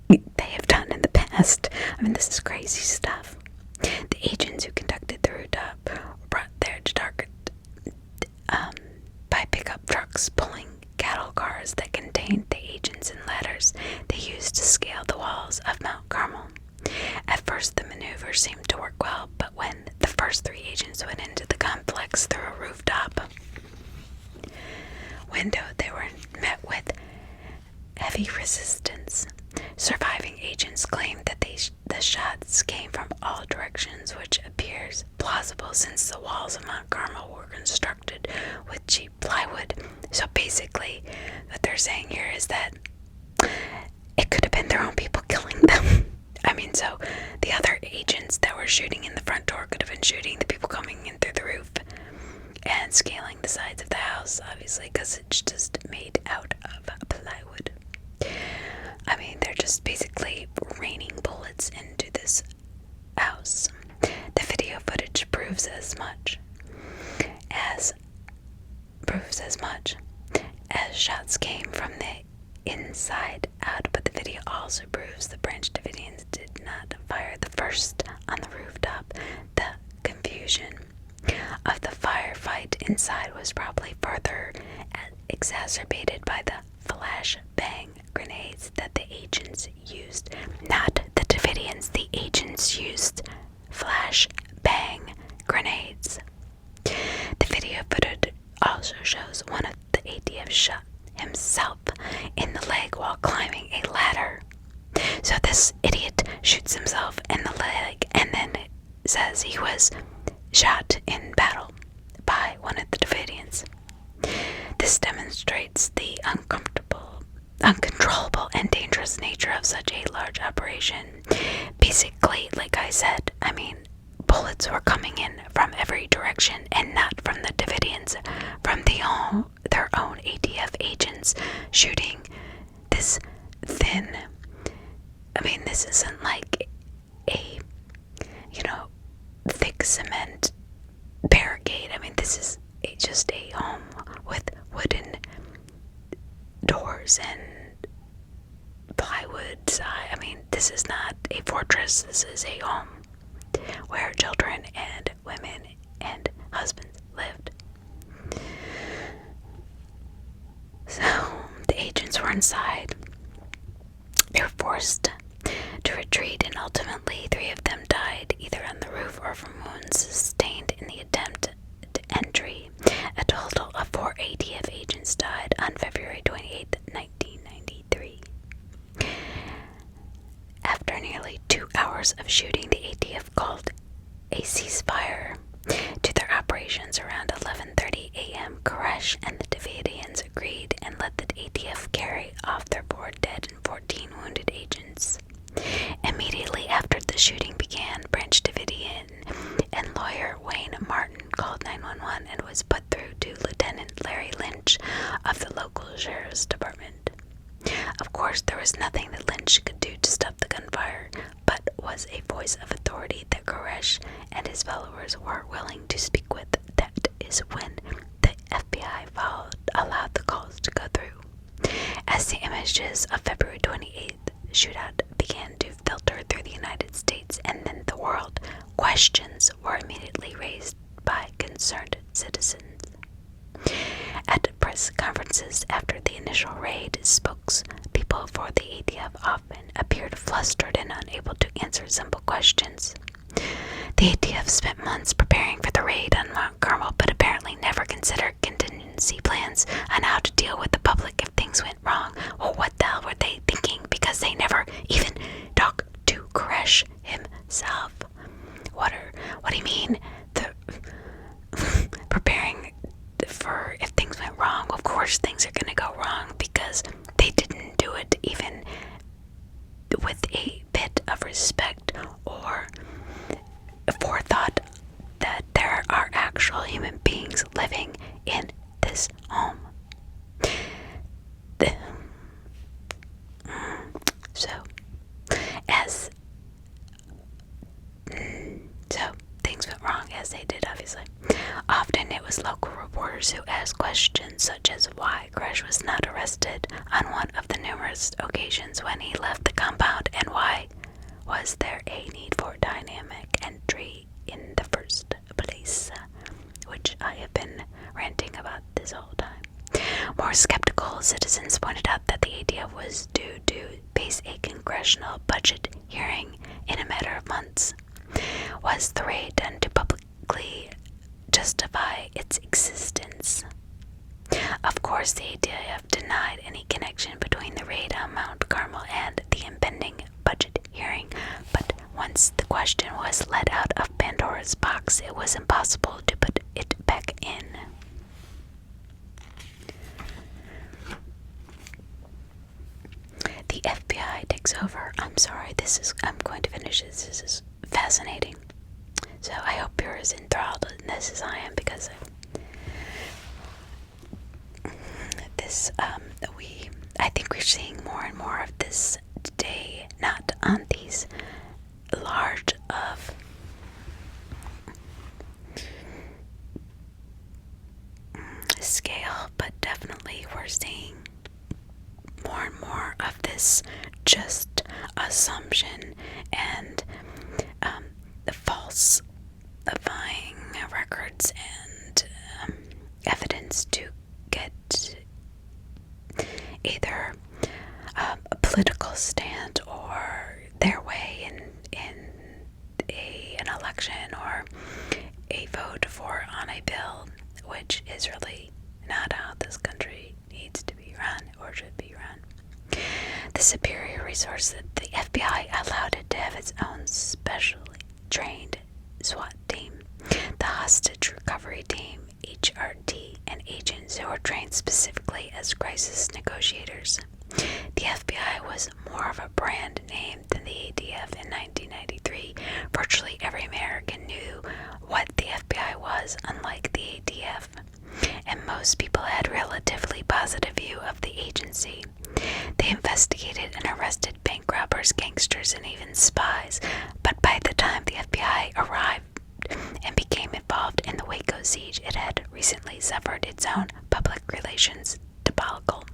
S1: they have done in the past. I mean, this is crazy stuff. The agents who conducted the rooftop were brought there to target by pickup trucks pulling cattle cars that contained the agents and ladders they used to scale the walls of Mount Carmel. At first, the maneuver seemed to work well, but when the first 3 agents went into the complex through a rooftop window, they were met with heavy resistance. Surviving agents claimed that the shots came from all directions, which appears plausible since the walls of Mount Carmel were constructed with cheap plywood. So basically, what they're saying here is that it could have been their own people killing them. I mean, so the other agents that were shooting in the front door could have been shooting the people coming in through the roof and scaling the sides of the house, obviously, because it's just made out of plywood. I mean, they're just basically raining bullets into this house. The video footage proves as much as shots came from the inside out, but the video also proves the Branch Davidians did not fire the first on the rooftop. The confusion of the firefight inside was probably further exacerbated by the flashbang grenades that the agents used. Not the Davidians, the agents used flashbang grenades. The video footage also shows one of the ATF shot himself in the leg while climbing a ladder. So this idiot shoots himself in the leg and then says he was shot in battle by one of the Davidians. This demonstrates the uncontrollable and dangerous nature of such a large operation. Basically, like I said, bullets were coming in from every direction and not from the Davidians, from their own ATF agents shooting this thin. This isn't like a, thick cement barricade. This is just a home with wooden doors and plywood. This is not a fortress. This is a home where children and women and husbands lived. So the agents were inside. They were forced to retreat, and ultimately 3 of them died either on the roof or from wounds sustained in the attempt to entry. A total of 4 ATF agents died on February 28, 1993. After nearly 2 hours of shooting, the ATF called a ceasefire to their operations around 11:30 a.m. Koresh and the Davidians agreed and let the ATF carry off their 4 dead and 14 wounded agents. Immediately after the shooting began, Branch Davidian and lawyer Wayne Martin called 911 and was put through to Lieutenant Larry Lynch of the local sheriff's department. Of course, there was nothing that Lynch could do to stop the gunfire, but was a voice of authority that Koresh and his followers were willing to speak with. That is when the FBI allowed the calls to go through. As the images of February 28th shootout began to filter through the United States and then the world, questions were immediately raised by concerned citizens. At press conferences after the initial raid, spokespeople for the ATF often appeared flustered and unable to answer simple questions. The ATF spent months preparing for the raid on Mount Carmel, but apparently never considered contingency plans on how to deal with the public if things went wrong. Well, what the hell were they thinking? Because they never even talked to Koresh himself. What do you mean? Preparing for if things went wrong. Of course things are going to go wrong because they didn't do it even with a bit of respect or forethought that there are actual human beings living in this home. So things went wrong as they did, obviously. Often it was local reporters who asked questions such as why Koresh was not arrested on one of the numerous occasions when he left the compound, and why was there a need for dynamic entry in the first place, which I have been ranting about this whole time. More skeptical citizens pointed out that the ATF was due to face a congressional budget hearing in a matter of months. Was the raid done to publicly justify its existence? Of course, the ATF denied any connection between the raid on Mount Carmel and the impending budget hearing, but once the question was let out of Pandora's box, it was impossible to put it back in. The FBI takes over. I'm going to finish this. This is fascinating. So I hope you're as enthralled in this as I am, because I think we're seeing more and more of this today, not on these large of scale, but definitely we're seeing more and more of this just assumption and the falsifying records and evidence to get either a bill, which is really not how this country needs to be run or should be run. The superior resource that the FBI allowed it to have its own specially trained SWAT team, the Hostage Recovery Team, HRT, and agents who were trained specifically as crisis negotiators. The FBI was more of a brand name than the ATF in 1993. Virtually every American knew what the FBI was, unlike the ATF, and most people had a relatively positive view of the agency. They investigated and arrested bank robbers, gangsters, and even spies, but by the time the FBI arrived and became involved in the Waco siege, it had recently suffered its own public relations debacle.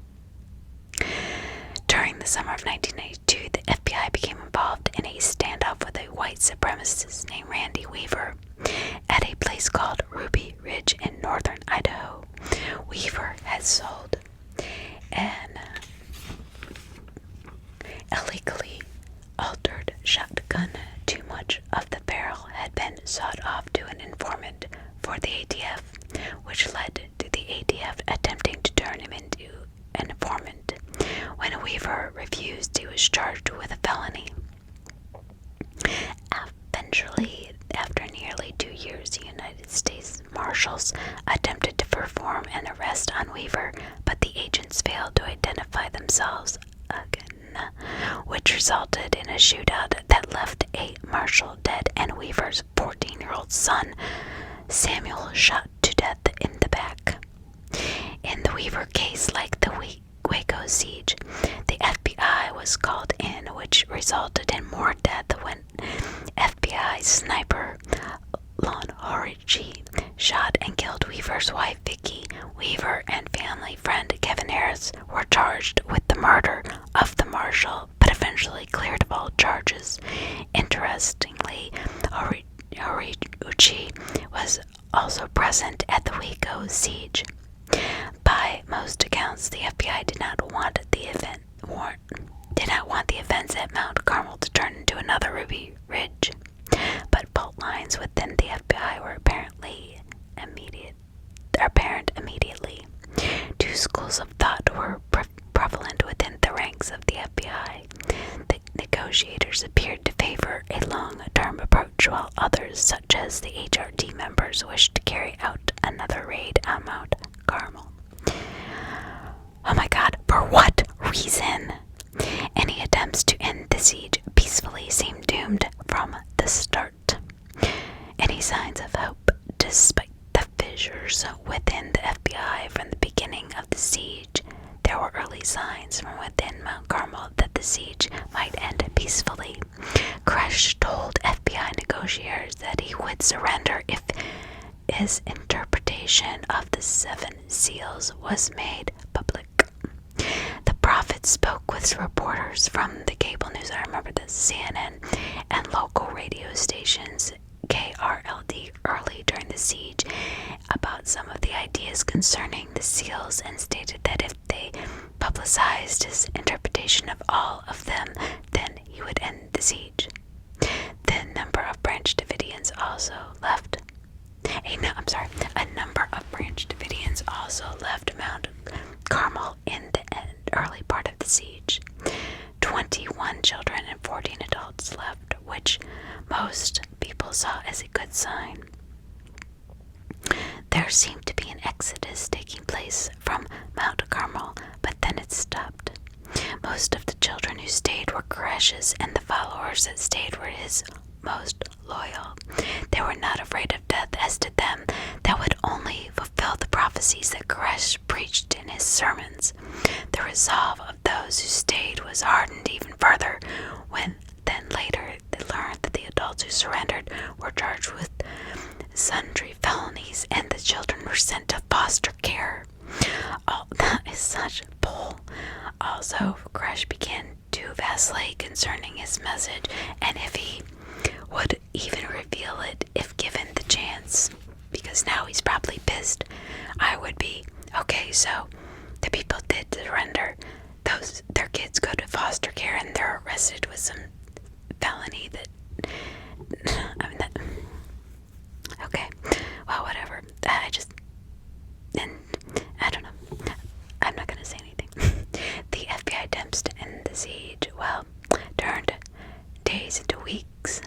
S1: During the summer of 1992, the FBI became involved in a standoff with a white supremacist named Randy Weaver at a place called Ruby Ridge in northern Idaho. Weaver had sold an illegally altered shotgun. Too much of the barrel had been sawed off to an informant for the ATF, which led to the ATF attempting to turn him into an informant. When Weaver refused, he was charged with a felony. Eventually, after nearly 2 years, the United States Marshals attempted to perform an arrest on Weaver, but the agents failed to identify themselves again, which resulted in a shootout that left a marshal dead and Weaver's 14-year-old son, Samuel, shot to death in the back. In the Weaver case, like the Waco siege, the FBI was called in, which resulted in more death when FBI sniper Lon Horichi shot and killed Weaver's wife Vicky. Weaver and family friend Kevin Harris were charged with the murder of the marshal, but eventually cleared of all charges. Interestingly, Horichi was also present at the Waco siege. By most accounts, the FBI did not want the events at Mount Carmel to turn into another Ruby Ridge, but fault lines within the FBI were apparent immediately. Two schools of thought were prevalent within the ranks of the FBI. The negotiators appeared to favor a long-term approach, while others, such as the HRT members, wished to carry out another raid on Mount Carmel. Oh my God, for what reason? Any attempts to end the siege peacefully seemed doomed from the start. Any signs of hope, despite the fissures within the FBI from the beginning of the siege? There were early signs from within Mount Carmel that the siege might end peacefully. Koresh told FBI negotiators that he would surrender if his interpretation of the 7 seals was made public. The prophet spoke with reporters from the cable news, I remember this, CNN, and local radio stations, KRLD, early during the siege about some of the ideas concerning the seals, and stated that if they publicized his interpretation of all of them, then he would end the siege. The number of Branch Davidians also left. A number of Branch Davidians also left Mount Carmel in the early part of the siege. 21 children and 14 adults left, which most people saw as a good sign. There seemed to be an exodus taking place from Mount Carmel, but then it stopped. Most of the children who stayed were Koresh's, and the followers that stayed were his most loyal. They were not afraid of death, as to them that would only fulfill the prophecies that Koresh preached in his sermons. The resolve of those who stayed was hardened even further when then later they learned that the adults who surrendered were charged with sundry felonies, and the children were sent to foster care. Oh, that is such bull. Also, Koresh began to vacillate concerning his message, and if he would even reveal it if given the chance, because now he's probably pissed. I would be. Okay, so the people did surrender. Their kids go to foster care and they're arrested with some felony okay, well, whatever. I don't know. I'm not gonna say anything. The FBI attempts to end the siege, turned days into weeks.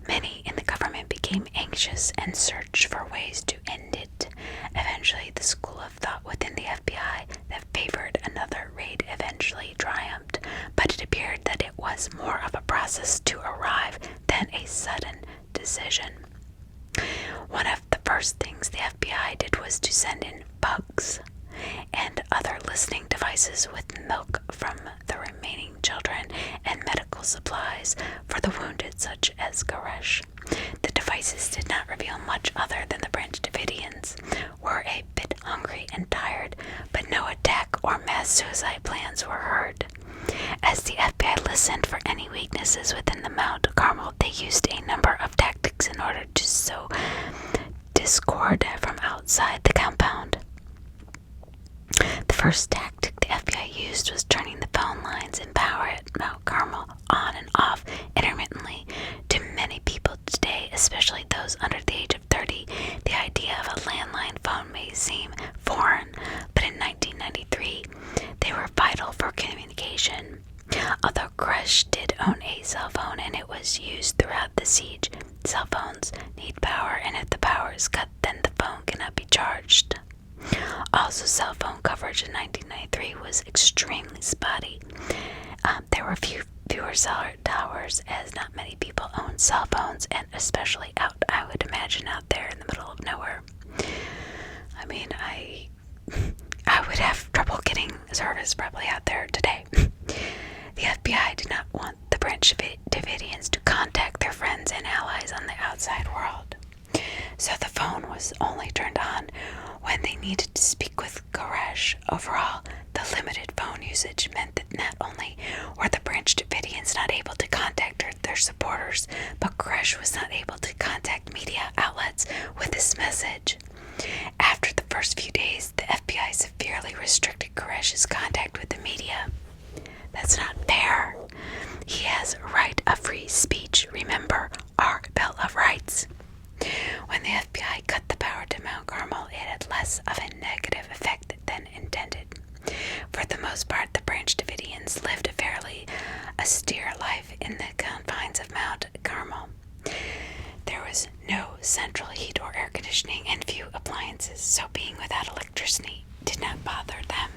S1: Many in the government became anxious and searched for ways to end it. Eventually, the school of thought within the FBI that favored another raid eventually triumphed, but it appeared that it was more of a process to arrive than a sudden decision. One of the first things the FBI did was to send in bugs and other listening devices with milk from the remaining children and medical supplies for the wounded, such as Koresh. The devices did not reveal much other than the Branch Davidians were a bit hungry and tired, but no attack or mass suicide plans were heard. As the FBI listened for any weaknesses within the Mount Carmel, they used a number of tactics in order to sow discord from outside the compound. The first tactic the FBI used was turning the phone lines and power at Mount Carmel on and off intermittently. To many people today, especially those under the age of 30, the idea of a landline phone may seem foreign, but in 1993, they were vital for communication. Although Koresh did own a cell phone and it was used throughout the siege, cell phones need power, and if the power is cut, then the phone cannot be charged. Also, cell phone coverage in 1993 was extremely spotty. There were fewer cell towers, as not many people owned cell phones, and especially I would imagine out there in the middle of nowhere. I mean, I would have trouble getting service probably out there today. The FBI did not want the Branch Davidians to contact their friends and allies on the outside world, so the phone was only turned on when they needed to speak with Koresh. Overall, the limited phone usage meant that not only were the Branch Davidians not able to contact their supporters, but Koresh was not able to contact media outlets with this message. After the first few days, the FBI severely restricted Koresh's contact with the media. That's not fair. He has a right of free speech. Remember our Bill of Rights. When the FBI cut the power to Mount Carmel, it had less of a negative effect than intended. For the most part, the Branch Davidians lived a fairly austere life in the confines of Mount Carmel. There was no central heat or air conditioning and few appliances, so being without electricity did not bother them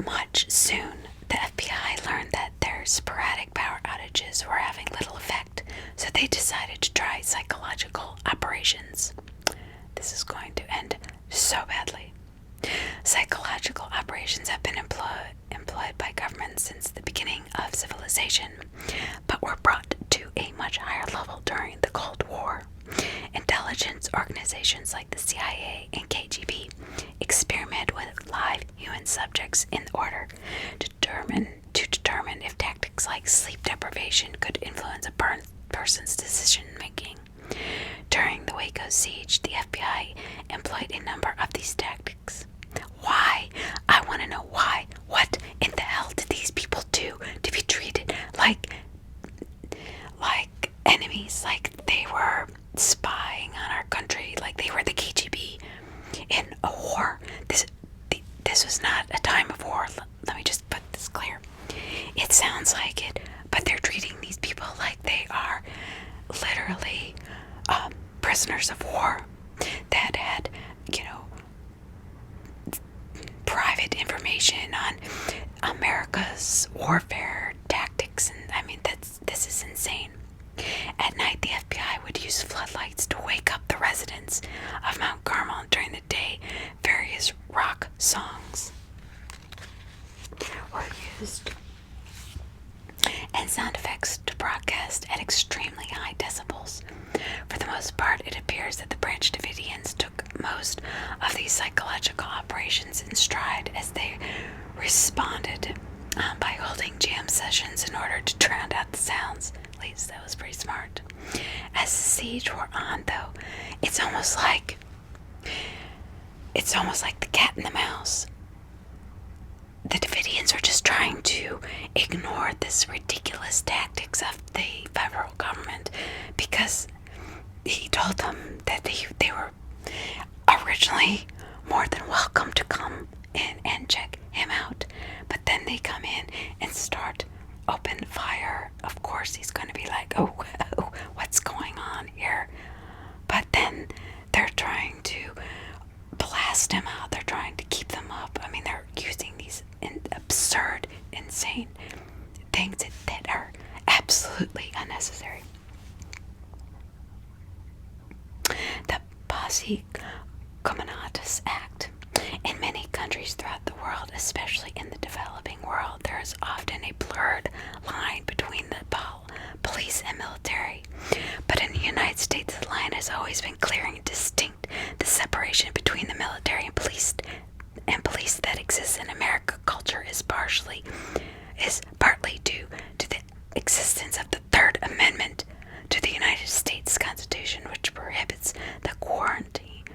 S1: much. Soon, the FBI learned that their sporadic power outages were having little effect, so they decided to try psychological operations. This is going to end so badly. Psychological operations have been employed by governments since the beginning of civilization, but were brought to a much higher level during the Cold War. Intelligence organizations like the CIA and KGB experiment with live human subjects in order to determine if tactics like sleep deprivation could influence a person's decision making. During the Waco siege, the FBI employed a number of these tactics. Why? I want to know why. What in the hell did these people do to be treated like enemies, like they were spying on our country, like they were the KGB in a war? This was not a time of war. Let me just put this clear. It sounds like it, but they're treating these people like they are literally prisoners of war that had, private information on America's warfare tactics, and I mean this is insane. At night, the FBI would use floodlights to wake up the residents of Mount Carmel. During the day, various rock songs were used and sound effects to broadcast at extremely high decibels. For the most part, it appears that the Branch Davidians took most of these psychological operations in stride, as they responded by holding jam sessions in order to drown out the sounds. At least that was pretty smart. As the siege wore on, though, it's almost like the cat and the mouse. The Davidians were just trying to ignore this ridiculous tactics of the federal government because he told them that they were originally more than welcome to come in and check him out, but then they come in and start open fire. Of course he's going to be like, oh, what's going on here? But then they're trying to blast him out. They're trying to keep them up. I mean, they're using these absurd, insane things that are absolutely unnecessary. The Posse Comitatus Act. In many countries throughout the world, especially in the developing world, there is often a blurred line between the police and military. But in the United States, the line has always been clear and distinct. The separation between the military and police that exists in American culture is partly due to the existence of the Third Amendment to the United States Constitution, which prohibits the quartering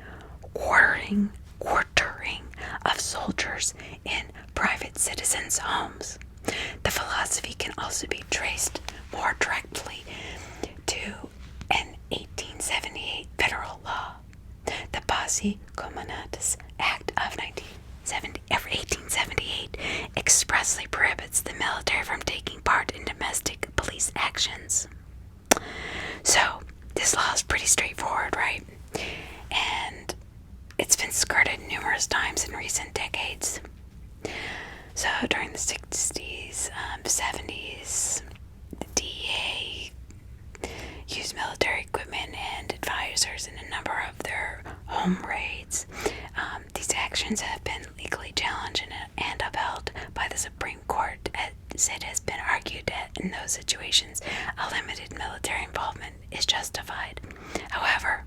S1: of soldiers in private citizens' homes. The philosophy can also be traced more directly to an 1878 federal law. The Posse Comitatus Act of 1878 expressly prohibits the military from taking part in domestic police actions. So, this law is pretty straightforward, right? And it's been skirted numerous times in recent decades. So, during the 60s, 70s, the DEA used military equipment and advisors in a number of their home raids. These actions have been legally challenged and upheld by the Supreme Court, as it has been argued that in those situations, a limited military involvement is justified. However,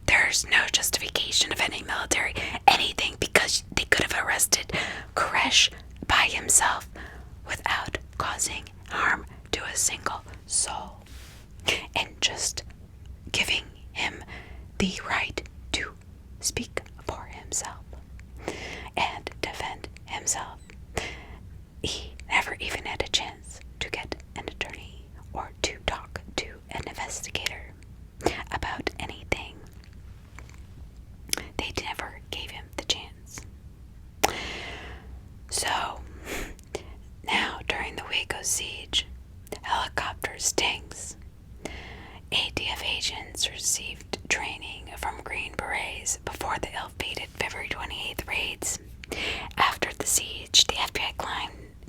S1: there's no justification of any military anything, because they could have arrested Koresh by himself without causing harm to a single soul, and just giving him the right to speak for himself and defend himself. He never even had a chance to get an attorney or to talk to an investigator about anything. They never gave him the chance. So, now during the Waco siege, helicopter stings. ATF agents received training from Green Berets before the ill-fated February 28th raids. After the siege, the FBI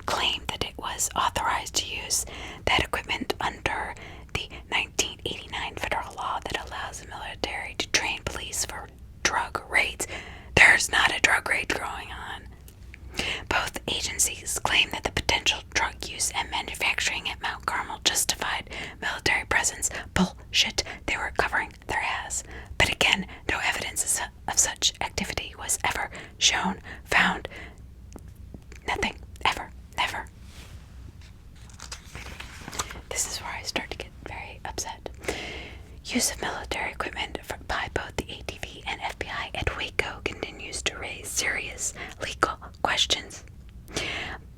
S1: claimed that it was authorized to use that equipment under the 1989 federal law that allows the military to train police for drug raids. There's not a drug raid going on. Both agencies claim that the potential drug use and manufacturing at Mount Carmel justified military presence. Bullshit, they were covering their ass. But again, no evidence of such activity was ever shown, found. Nothing, ever, never. This is where I start to get very upset. Use of military equipment by both the ATF and FBI at Waco continues to raise serious legal questions,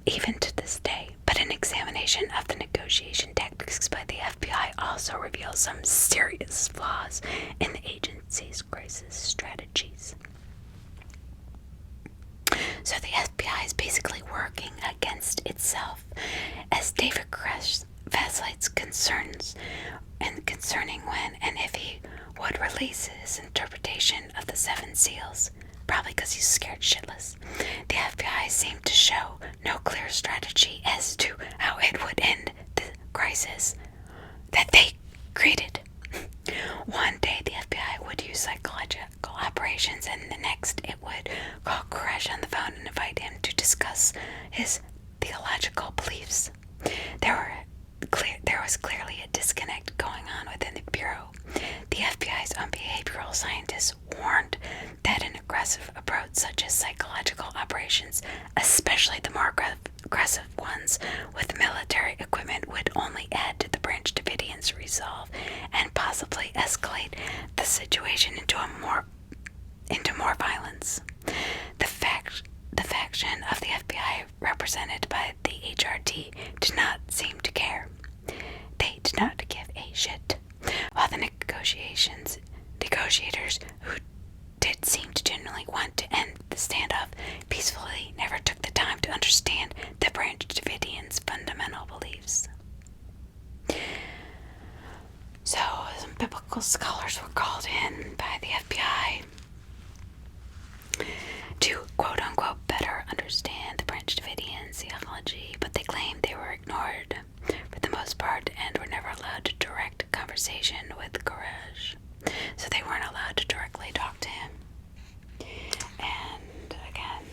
S1: even to this day. But an examination of the negotiation tactics by the FBI also reveals some serious flaws in the agency's crisis strategies. So the FBI is basically working against itself, as David Koresh vacillates concerning when and if he would release his interpretation of the 7 seals, probably because he's scared shitless. The FBI seemed to show no clear strategy as to how it would end the crisis that they created. One day the FBI would use psychological operations, and the next it would call Koresh on the phone and invite him to discuss his theological beliefs. There was clearly a disconnect going on within the Bureau. The FBI's own behavioral scientists warned that an aggressive approach such as psychological operations, especially the more aggressive ones with military equipment, would only add to the Branch Davidians' resolve and possibly escalate the situation into more violence. The faction of the FBI represented by the HRT did not seem to care. They did not give a shit. While the negotiators who did seem to genuinely want to end the standoff peacefully never took the time to understand the Branch Davidians' fundamental beliefs. So, some biblical scholars were called in by the FBI to quote-unquote better understand the Branch Davidians' theology, but they claimed they were ignored for the most part and were never allowed to direct conversation with Koresh. So they weren't allowed to directly talk to him. And again,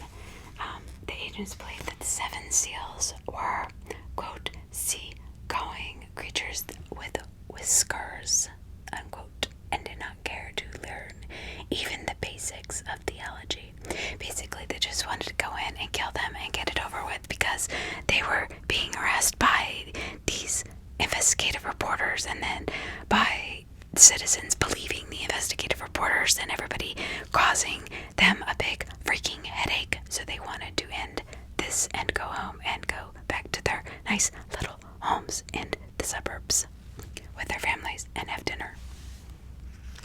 S1: the agents believed that the 7 seals were, quote, sea-going creatures with whiskers, unquote, and did not care to learn even the basics of theology. Basically, they just wanted to go in and kill them and get it over with because they were being harassed by these investigative reporters and then by citizens believing the investigative reporters and everybody causing them a big freaking headache. So they wanted to end this and go home and go back to their nice little homes in the suburbs with their families and have dinner.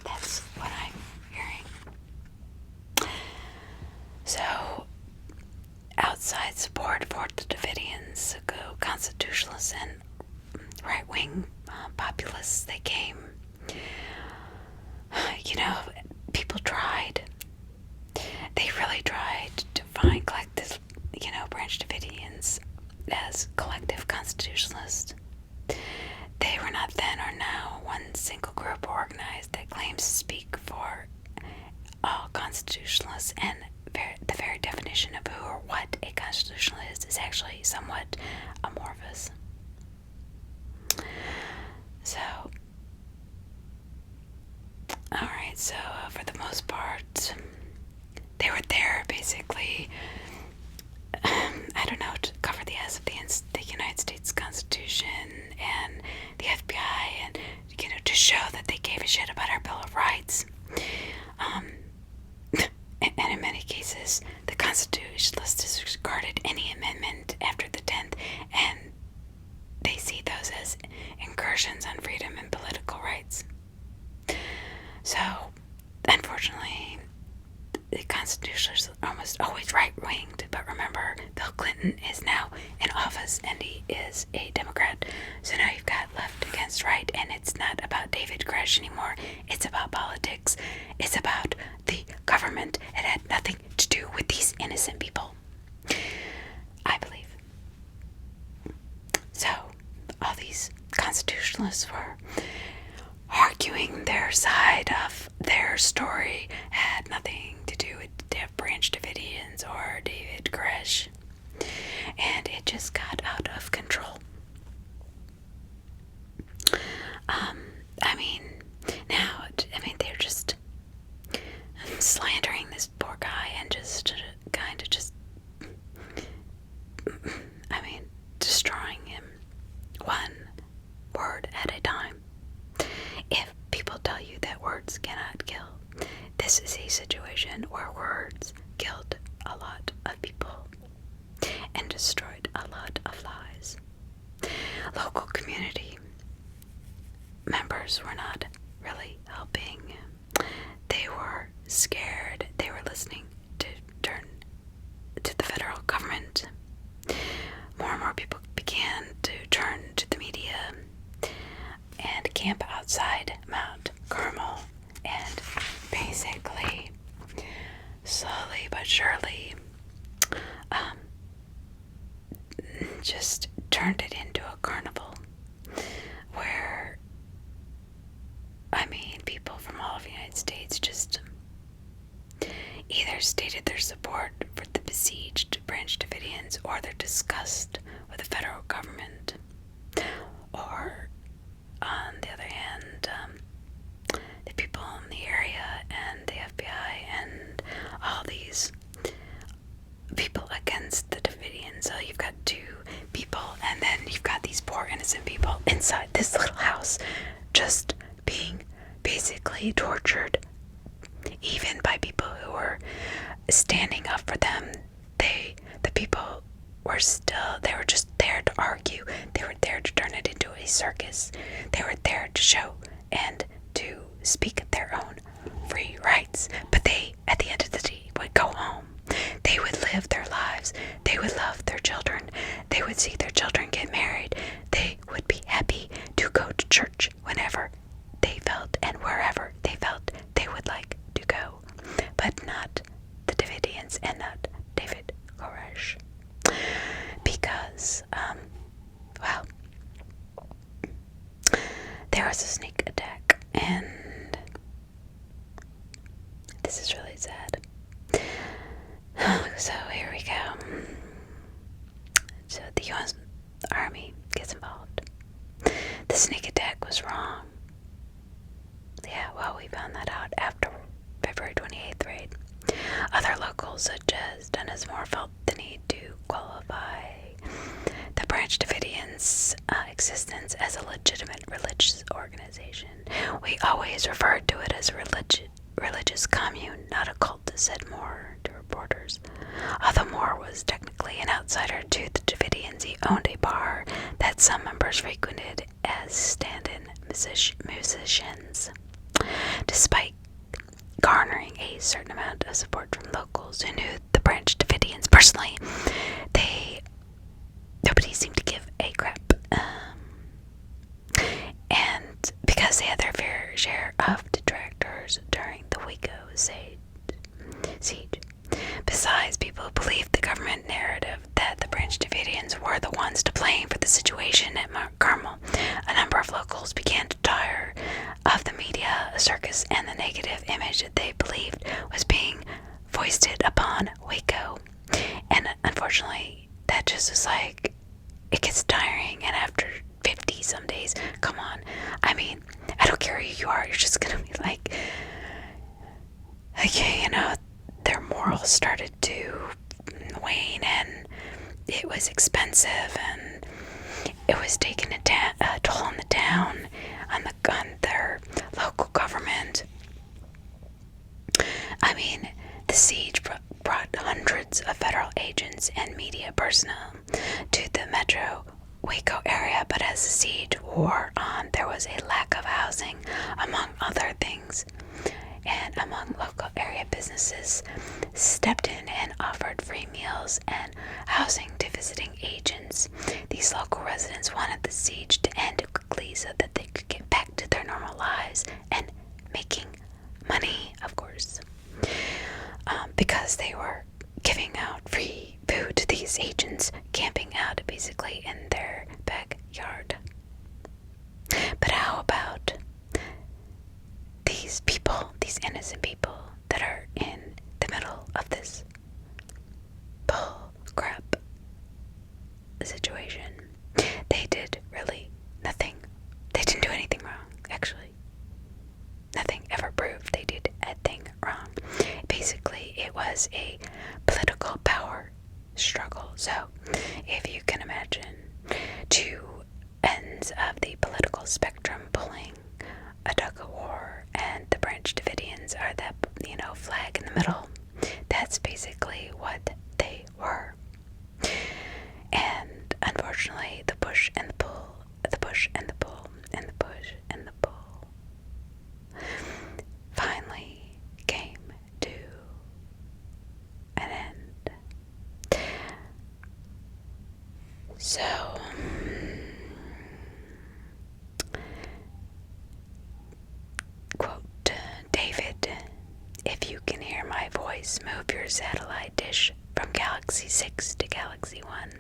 S1: That's what I'm hearing. So, outside support for the Davidians, constitutionalists and right-wing populists, they came. People tried. They really tried to collect this, Branch Davidians as collective constitutionalists. They were not then or now one single group organized that claims to speak for all constitutionalists, and the very definition of who or what a constitutionalist is actually somewhat amorphous. So, alright, so for the most part, they were there basically, to cover the ass of the United States Constitution and the FBI, and, to show that they gave a shit about our Bill of Rights. And in many cases, the Constitutionalists disregarded any amendment after the 10th, and they see those as incursions on freedom and political rights. So, unfortunately, the Constitutionalists are almost always right-winged, but remember, Bill Clinton is now in office, and he is a Democrat. So now you've got left against right, and it's not about David Koresh anymore. It's about politics. It's about the government. It had nothing to do with these innocent people, I believe. So, all these constitutionalists were arguing their side of their story, had nothing to do with Branch Davidians or David Koresh, and it just got out of control. They're just slandering this poor guy and just destroying him one word at a time. If people tell you that words cannot kill, this is a situation where words killed a lot of people and destroyed a lot of lives. Local community members were not really helping. They were scared. They were listening to turn to the federal government. More and more people began to turn to the media and camp outside Mount Carmel, and basically, slowly but surely, just turned it into a carnival where, people from all of the United States just either stated their support for the besieged Branch Davidians or their disgust with the federal government, or on the other hand, the people in the area and the FBI and all these people against the Davidians. So you've got two people, and then you've got these poor innocent people inside this little house just being basically tortured, even by people who were standing up for them. The people were just there to argue. They were there to turn it into a circus. They were there to show and to live their lives. They would love their children. They would see their children get married. They would be happy to go to church whenever they felt and wherever they felt they would like to go. But not the Davidians and not David Koresh. Because, well, there was a sneak attack, and this is really sad. So here we go. So the U.S. Army gets involved. The sneak attack was wrong. Yeah, well, we found that out after February 28th raid. Other locals, such as Dennis Moore, felt the need to qualify the Branch Davidians' existence as a legitimate religious organization. We always referred to it as a religious commune, not a cult, said Moore to reporters. Although Moore was technically an outsider to the Davidians, he owned a bar that some members frequented as stand-in musicians. Despite garnering a certain amount of support from locals who knew the Branch Davidians personally, nobody seemed to give a crap. And because they had their fair share of detractors during the Waco siege. Besides, people believed the government narrative that the Branch Davidians were the ones to blame for the situation at Mount Carmel. A number of locals began to tire of the media circus and the negative image that they believed was being foisted upon Waco. And unfortunately, that just was like, it gets tiring, and after 50 some days, come on. I mean, I don't care who you are, you're just gonna be like, okay, their morals started to wane, and it was expensive, and it was taking a toll on the town, on their local government. I mean, the siege brought hundreds of federal agents and media personnel to the metro Waco area, but as the siege wore on, there was a lack of housing, among other things. And among local area businesses stepped in and offered free meals and housing to visiting agents. These local residents wanted the siege to end quickly so that they could get back to their normal lives and making money, of course, because they were giving out free food to these agents camping out basically in their backyard. But how about these people, these innocent people that are in the middle of this bull crap situation? They did really nothing. They didn't do anything wrong, actually. Nothing ever proved they did a thing wrong. Basically, it was a political power struggle. So, if you can imagine two ends of the political spectrum pulling a tug of war, and the Branch Davidians are that, flag in the middle. That's basically what they were. And unfortunately, the push and the pull, the push and the pull, and the push and the pull finally came to an end. So, quote, David, if you can hear my voice, move your satellite dish from Galaxy 6 to Galaxy 1,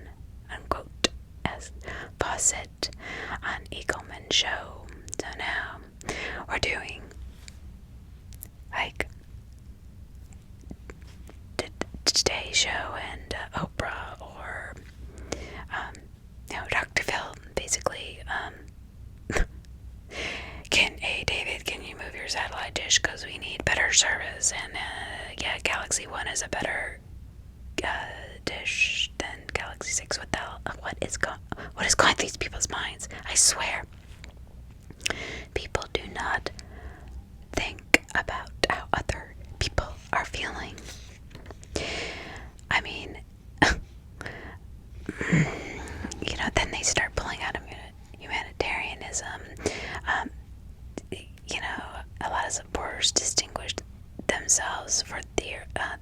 S1: unquote, as Fawcett on Eagleman's show. So now we're doing like Today Show and Oprah, or Dr. Phil, basically. David, can you move your satellite dish because we need better service? And Galaxy 1 is a better dish than Galaxy 6. What is going through these people's minds? I swear, people do not think about how other people are feeling. I mean, then they start pulling out humanitarianism. A lot of supporters distinguished themselves for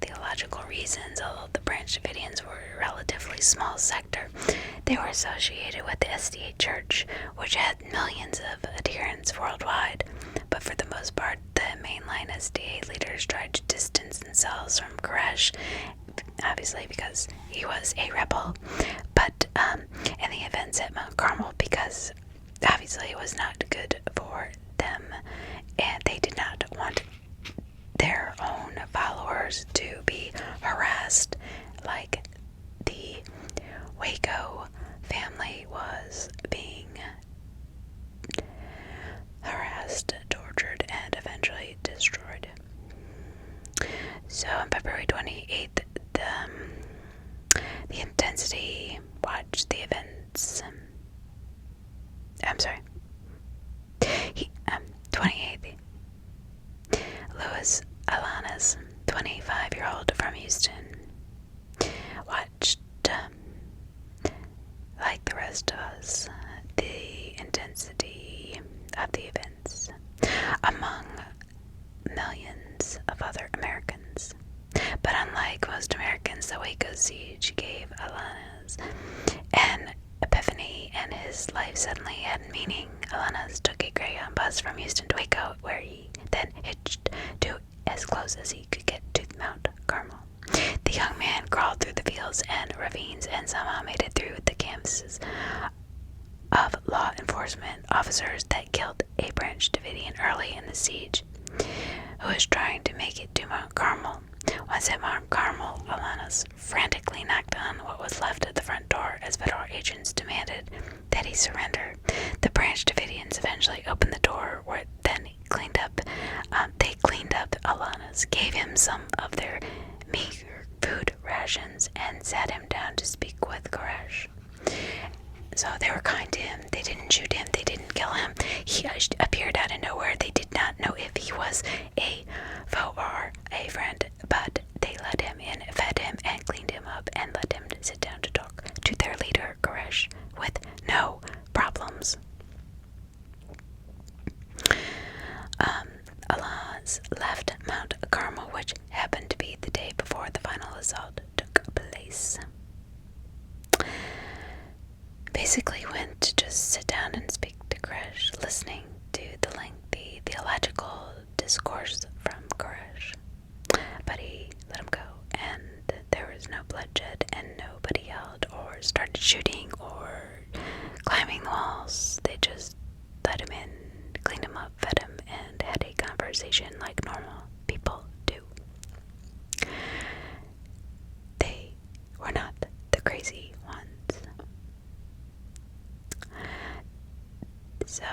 S1: theological reasons, although the Branch relatively small sector. They were associated with the SDA Church, which had millions of adherents worldwide, but for the most part, the mainline SDA leaders tried to distance themselves from Koresh, obviously because he was a rebel, but in the events at Mount Carmel, because obviously it was not good for them, and they did not want their own followers to be harassed like the Waco family was being harassed, tortured, and eventually destroyed. So on February 28th, the intensity, watch the events. I'm sorry. 28th. Louis Alanis, 25-year-old from Houston, watched, like the rest of us, the intensity of the events among millions of other Americans. But unlike most Americans, the Waco siege gave Alanis an epiphany, and his life suddenly had meaning. Alanis took a Greyhound bus from Houston to Waco, where he then hitched to as close as he could get to Mount Carmel. The young man crawled through the fields and ravines and somehow made it through the canvases of law enforcement officers that killed a Branch Davidian early in the siege, who was trying to make it to Mount Carmel. Once at Mount Carmel, Alanis frantically knocked on what was left at the front door as federal agents demanded that he surrender. The Branch Davidians eventually opened the door, where then they cleaned up Alanis, gave him some of their meager food rations, and sat him down to speak with Koresh. So they were kind to him. They didn't shoot him. They didn't kill him. He appeared out of nowhere. They did not know if he was a foe or a friend, but they let him in, fed him, and cleaned him up, and let him sit down to talk to their leader, Koresh, with no problems. Alanis left Mount Carmel, which happened to be the day before the final assault took place. Basically went to just sit down and speak to Koresh, listening to the lengthy theological discourse from Koresh. But he let him go, and there was no bloodshed, and nobody yelled or started shooting or climbing the walls. They just let him in, cleaned him up, fed him, and had a conversation like normal people do. They were not the crazy ones. So,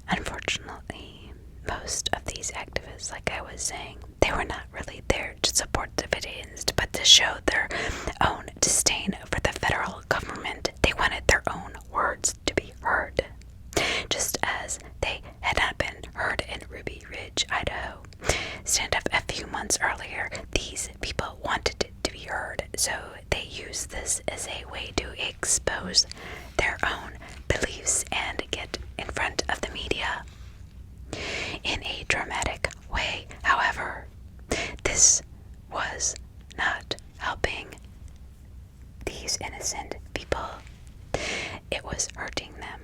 S1: unfortunately, most of these activists, like I was saying, they were not really there to support the Davidians, but to show their own disdain for the federal government. They wanted their own words to be heard, just as they had not been heard in Ruby Ridge, Idaho. Stand up a few months earlier, these people wanted to be heard, so they used this as a way to expose their own beliefs and get in front of the media in a dramatic way. However, this was not helping these innocent people. It was hurting them.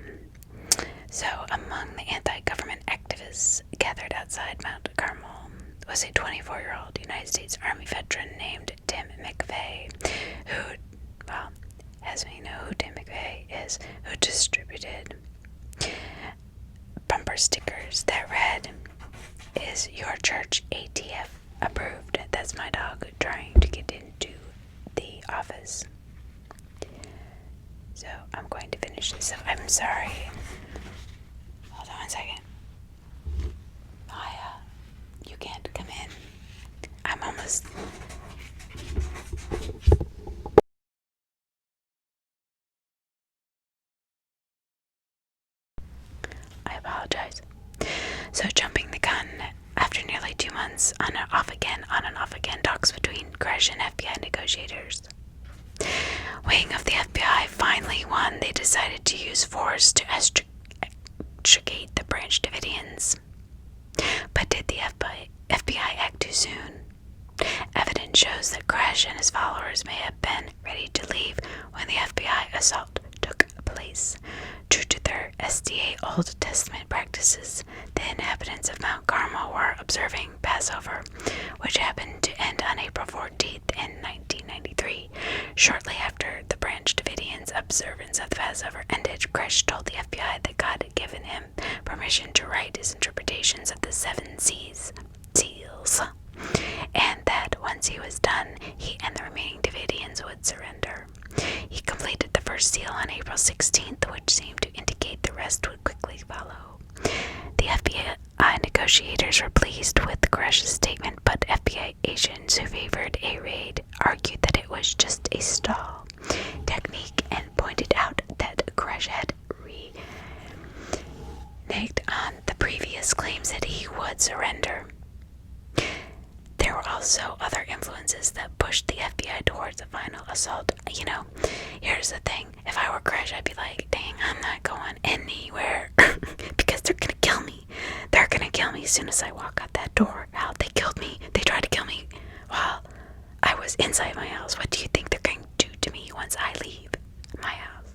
S1: So among the anti-government activists gathered outside Mount Carmel was a 24-year-old United States Army veteran named Tim McVeigh, who, well, as we know who Tim McVeigh is, who distributed bumper stickers that read, "Is your church ATF approved?" That's my dog trying to get into the office. So I'm going to finish this up. I'm sorry. Hold on one second. Maya, you can't come in. I'm almost... I apologize. So jumping the gun, after nearly 2 months on and off again talks between Koresh and FBI negotiators, wing of the FBI finally won. They decided to use force to extricate the Branch Davidians. But did the FBI act too soon? Evidence shows that Koresh Koresh and his followers may have been ready to leave when the FBI assault took place. True to their SDA Old Testament practices, the inhabitants of Mount Carmel were observing Passover, which happened to end on April 14th in 1993. Shortly after the Branch Davidians' observance of the Passover ended, Koresh told the FBI that God had given him permission to write his interpretations of the 7 seals, and that once he was done, he and the remaining Davidians would surrender. He completed the first seal on April 16th, which seemed to indicate the rest would quickly follow. The FBI negotiators were pleased with Koresh's statement, but FBI agents who favored a raid argued that it was just a stall technique and pointed out that Koresh had reneged on the previous claims that he would surrender. There were also other influences that pushed the FBI towards a final assault. Here's the thing. If I were Koresh, I'd be like, dang, I'm not going anywhere because they're going to kill me. They're going to kill me as soon as I walk out that door. Hell, they killed me. They tried to kill me while I was inside my house. What do you think they're going to do to me once I leave my house?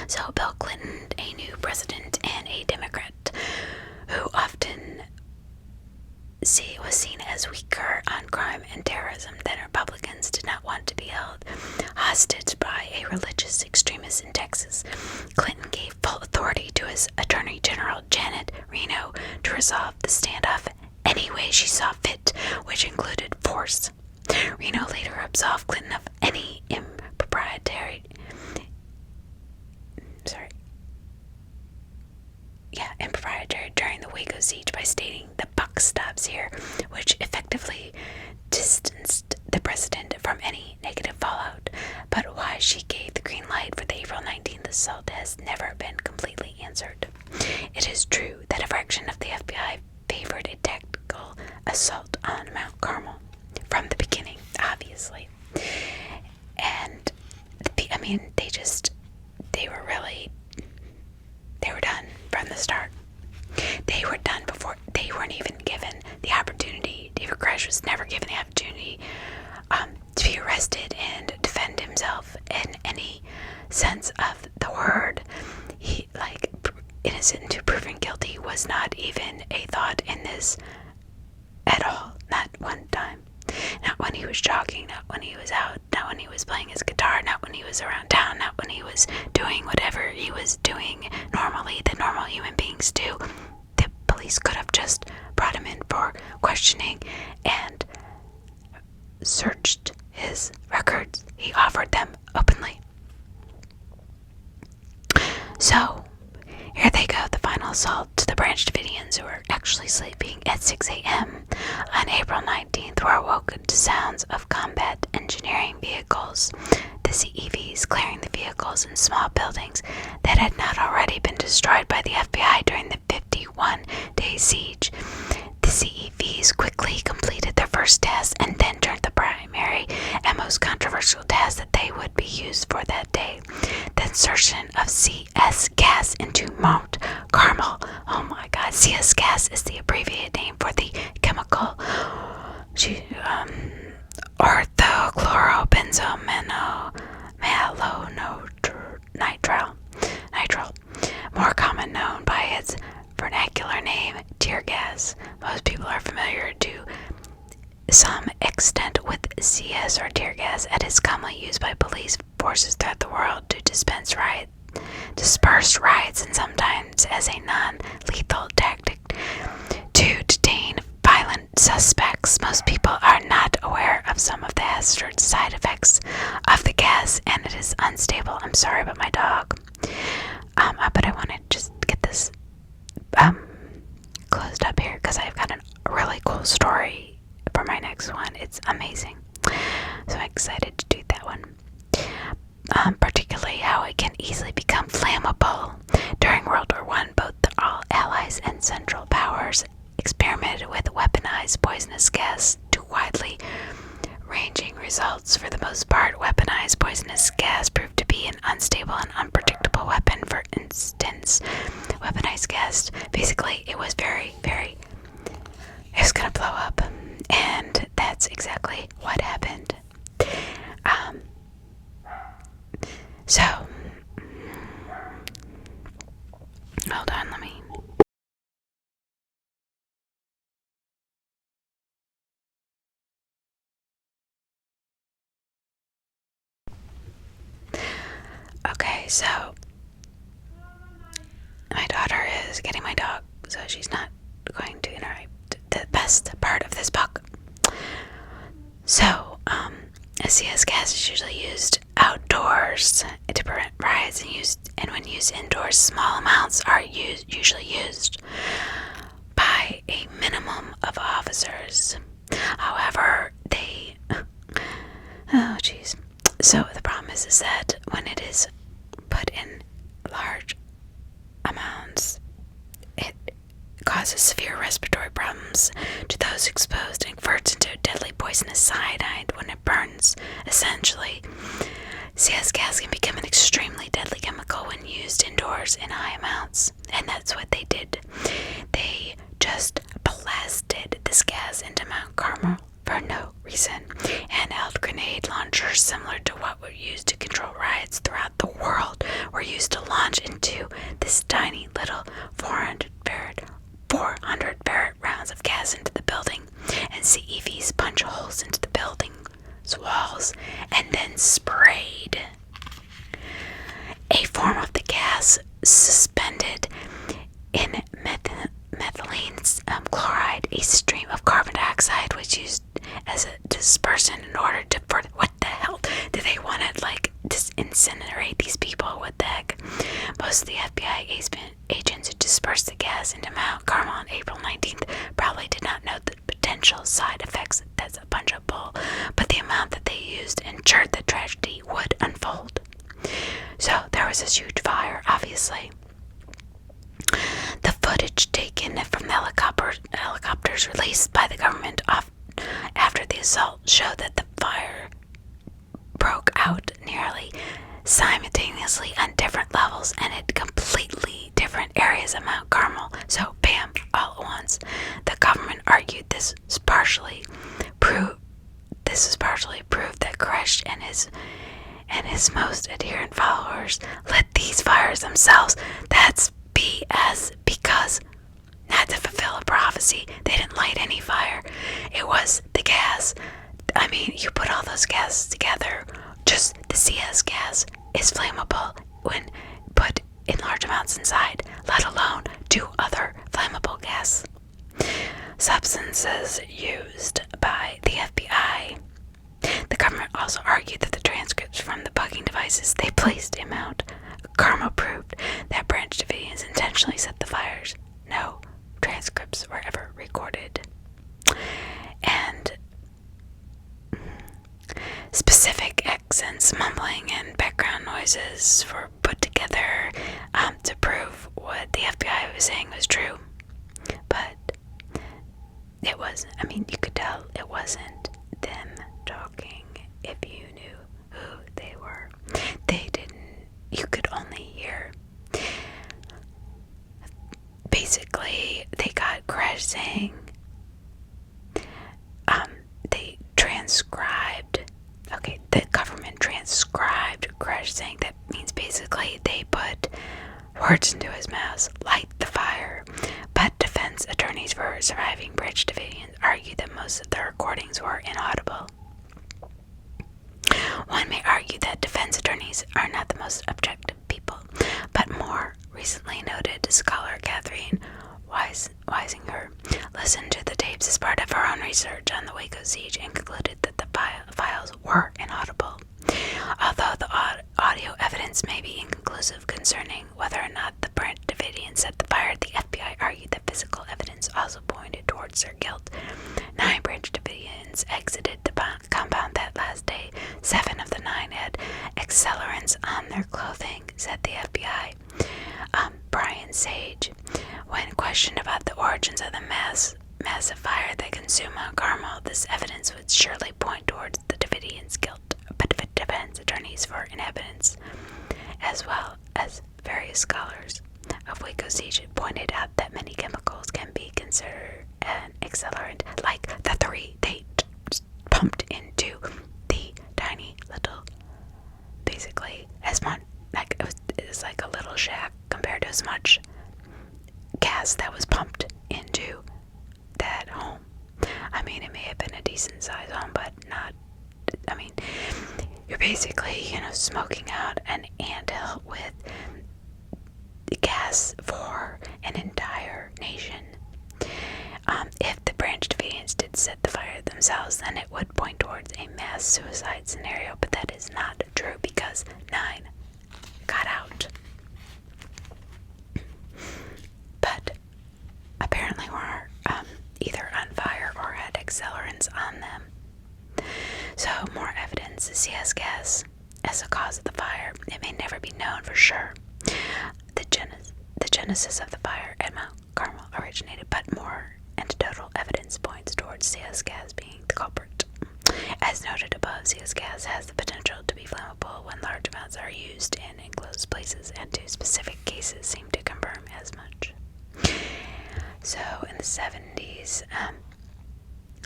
S1: So Bill Clinton, a new president and a Democrat who often was seen as weaker on crime and terrorism than Republicans, did not want to be held hostage by a religious extremist in Texas. Clinton gave full authority to his Attorney General Janet Reno to resolve the standoff any way she saw fit, which included force. Reno later absolved Clinton of any impropriety during the Waco siege by stating the buck stops here, which effectively distanced the president from any negative fallout. But why she gave the green light for the April 19th assault has never been completely answered. It is true that a fraction of the FBI favored a tactical assault on Mount Carmel from the beginning, obviously. And they were done from the start. They were done before they weren't even given the opportunity. David Koresh was never given the opportunity to be arrested and defend himself in any sense of the word. He, innocent to proven guilty was not even a thought in this at all. Not one time. Not when he was jogging, not when he was out, not when he was playing his guitar, not when he was around town, not when he was doing whatever he was doing normally that normal human beings do. The police could have just brought him in for questioning and searched his records. He offered them openly. So, here they go, the final assault to the Branch Davidians, who were actually sleeping at 6 a.m. on April 19th, were awoken to sounds of combat engineering vehicles, the CEVs clearing the vehicles in small buildings that had not already been destroyed by the FBI during the 51-day siege. The CEVs quickly completed their first test and then turned the primary and most controversial test that they would be used for that day, the insertion of CS gas into Mount Carmel. Oh my God, CS gas is the abbreviated name for the chemical orthochlorobenzonitrile, more common known by its vernacular name, tear gas. Most people are familiar to some extent with CS or tear gas, and is commonly used by police forces throughout the world to disperse riots, and sometimes as a non-lethal tactic to detain violent suspects. Most people are not aware of some of the hazardous side effects of the gas, and it is unstable. I'm sorry about my dog. But I want to just get this closed up here because I've got a really cool story for my next one. It's amazing. So I'm excited to do that one. Particularly how it can easily become flammable. During World War I, both the Allies and Central Powers experimented with weaponized poisonous gas to widely ranging results. For the most part, weaponized poisonous gas proved to be an unstable and unpredictable weapon. For instance, weaponized gas, basically, it was very, very, it was going to blow up. And that's exactly what happened. So, hold on, let me. Okay, so my daughter is getting my dog, so she's not going to interrupt the best part of this book. So, CS gas is usually used outdoors to prevent riots, and when used indoors, small amounts are usually used by a minimum of officers. However, so the problem is that when it is put in large amounts, it causes severe respiratory problems to those exposed and converts into deadly poisonous cyanide when it burns. Essentially, CS gas can become an extremely deadly chemical when used indoors in high amounts, and that's what they did. They just blasted this gas into Mount Carmel for no reason. Handheld grenade launchers similar to what were used to control riots throughout the world were used to launch into this tiny little 400 barrel rounds of gas into the building, and CEVs punch holes into the building's walls and then sprayed a form of the gas suspended in methylene chloride. A stream of carbon dioxide was used as a dispersant in order to what the hell do they want to incinerate these people? What the heck? Most of the FBI agents who dispersed the gas into Mount Carmel on April 19th probably did not know the potential side effects. That's a bunch of bull, but the amount that they used ensured that tragedy would unfold. So there was this huge fire, obviously. The footage taken from the helicopters released by the government after the assault showed that the fire broke out nearly simultaneously on different levels and in completely different areas of Mount Carmel. So, bam, all at once. The government argued this is partially proof that Koresh and his most adherent followers lit these fires themselves. That's BS, because not to fulfill a prophecy, they didn't light any fire. It was the gas. I mean, you put all those gases together, just the CS gas is flammable when put in large amounts inside, let alone two other flammable gas substances used by the FBI. The government also argued that the transcripts from the bugging devices they placed in Mount Carmel proved that Branch Davidians intentionally set the fires. No transcripts were ever recorded. And specific accents, mumbling, and background noises were put together to prove what the FBI was saying was true. But it was, you could tell it wasn't them talking if you knew who they were. You could only hear. Basically, they got Koresh saying, the government transcribed Koresh saying that means basically they put words into his mouth, light the fire. But defense attorneys for surviving Branch Davidians argued that most of the recordings were inaudible. One may argue that defense attorneys are not the most objective people, but more recently noted scholar Catherine Weisinger listened to the tapes as part of her own research on the Waco siege and concluded that the files were inaudible. Although the audio evidence may be inconclusive concerning whether or not the Branch Davidians set the fire, the FBI argued that physical evidence also pointed towards their guilt. 9 Branch Davidians exited the compound that last day. 7 of the 9 had accelerants on their clothing, said the FBI. Brian Sage, when questioned about the origins of the massive fire that consumed Mount Carmel, this evidence would surely point towards the Davidians' guilt, but defense attorneys for inhabitants, as well as various scholars of Waco siege, pointed out that many chemicals can be considered an accelerant, like the 3 they decent sized home, but not, I mean, you're basically, smoking out an anthill with gas for an entire nation. If the Branch Davidians did set the fire themselves, then it would point towards a mass suicide scenario, but that is not true because 9 got out. But apparently were either on fire or had accelerants on them. So more evidence is CS gas as a cause of the fire. It may never be known for sure. The genesis of the fire at Mount Carmel originated, but more anecdotal evidence points towards CS gas being the culprit. As noted above, CS gas has the potential to be flammable when large amounts are used in enclosed places, and 2 specific cases seem to confirm as much. So in the 70s,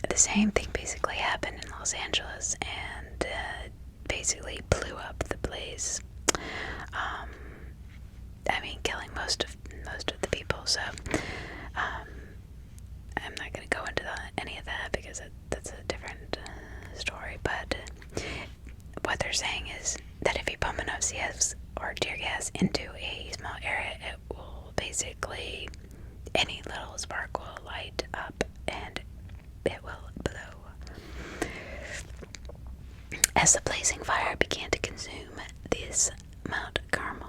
S1: the same thing basically happened in Los Angeles, and basically blew up the place. Killing most of the people. So I'm not going to go into any of that because that's a different story. But what they're saying is that if you pump enough CS or tear gas into a small area, it will basically, any little spark will light up and it will blow. As the blazing fire began to consume this Mount Carmel,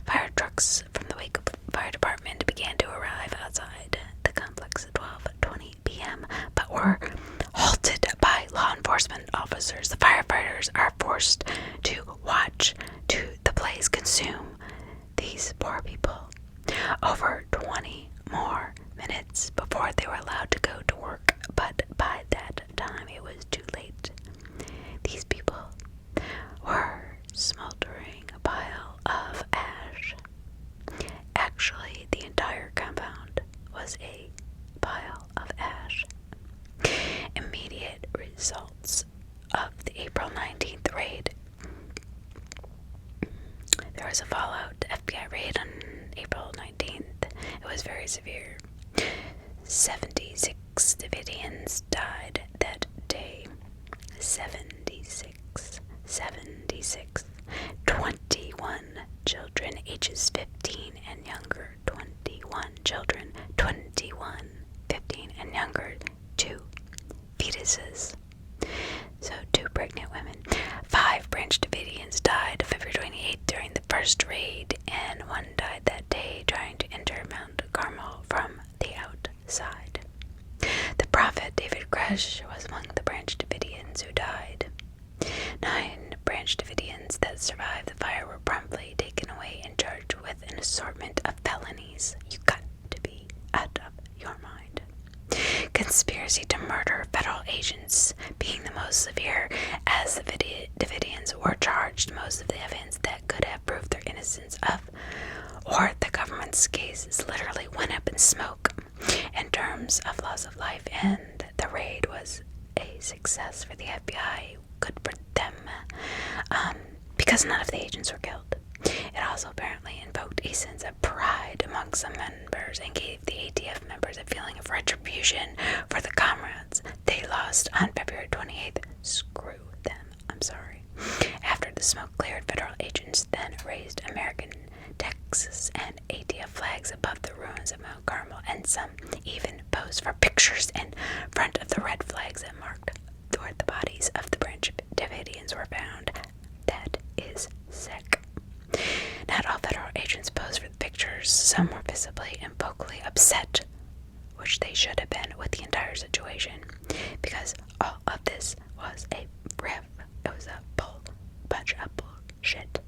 S1: fire trucks from the Waco Fire Department began to arrive outside the complex at 12:20 p.m., but were halted by law enforcement officers. The firefighters are forced to watch the blaze consume these poor people. Over 20 more minutes before they were allowed to go to work, but by that time it was too late. These people were smoldering a pile of ash. Actually, the entire compound was a pile of ash. Immediate results of the April 19th raid. There was a fallout FBI raid on April 19th. It was very severe. 76 Davidians died that day. 76. 21 children ages 15 and younger. 21 children. 21, 15 and younger. 2 fetuses. So 2 pregnant women. 5 Branch Davidians died February 28th during the first raid, and 1 died that day trying to enter Mount Carmel from the outside. The prophet David Koresh was among the Branch Davidians who died. 9 Branch Davidians that survived the fire were promptly taken away and charged with an assortment of felonies. You got to be out of your mind. Conspiracy to murder federal agents being the most severe, as the Davidians were charged. Most of the evidence that could have proved their innocence or the government's cases literally went up in smoke in terms of loss of life, and the raid was a success for the FBI. Good for them, because none of the agents were killed. It also apparently invoked a sense of pride among some members and gave the ATF members a feeling of retribution for the comrades they lost on February 28th. Screw them, I'm sorry. After the smoke cleared, federal agents then raised American, Texas, and ATF flags above the ruins of Mount Carmel, and some even posed for pictures in front of the red flags that marked where the bodies of the Branch Davidians were found. That is sick. Not all federal agents posed for the pictures. Some were visibly and vocally upset, which they should have been, with the entire situation, because all of this was a riff. It was a bunch of bullshit.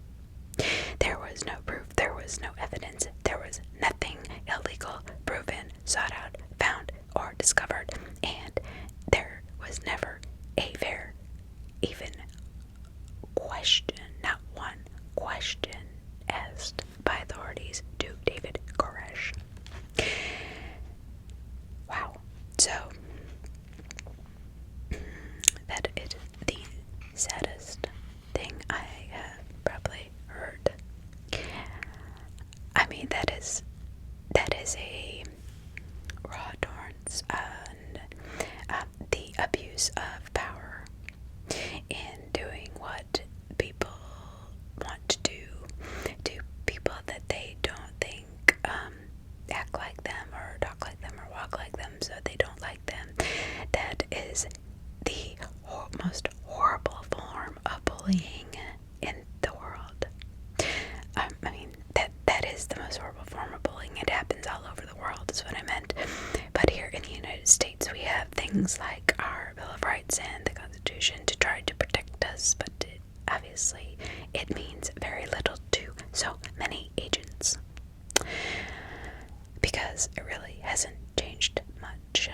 S1: There was no proof. There was no evidence. There was nothing illegal proven, sought out, found, or discovered, and there was never a fair, even question, not one question asked by authorities to David Koresh. Wow. So, that is the saddest thing I have probably heard. I mean, that is a raw torrents, and the abuse abuse of power in doing what people want to do to people that they don't think act like them or talk like them or walk like them, so they don't like them. That is the most horrible form of bullying in the world. I mean, that is the most horrible form of bullying. It happens all over the world, is what I meant. But here in the United States, we have things like our Bill of Rights and the Constitution to try to protect us, but obviously it means very little to so many agents, because it really hasn't changed much.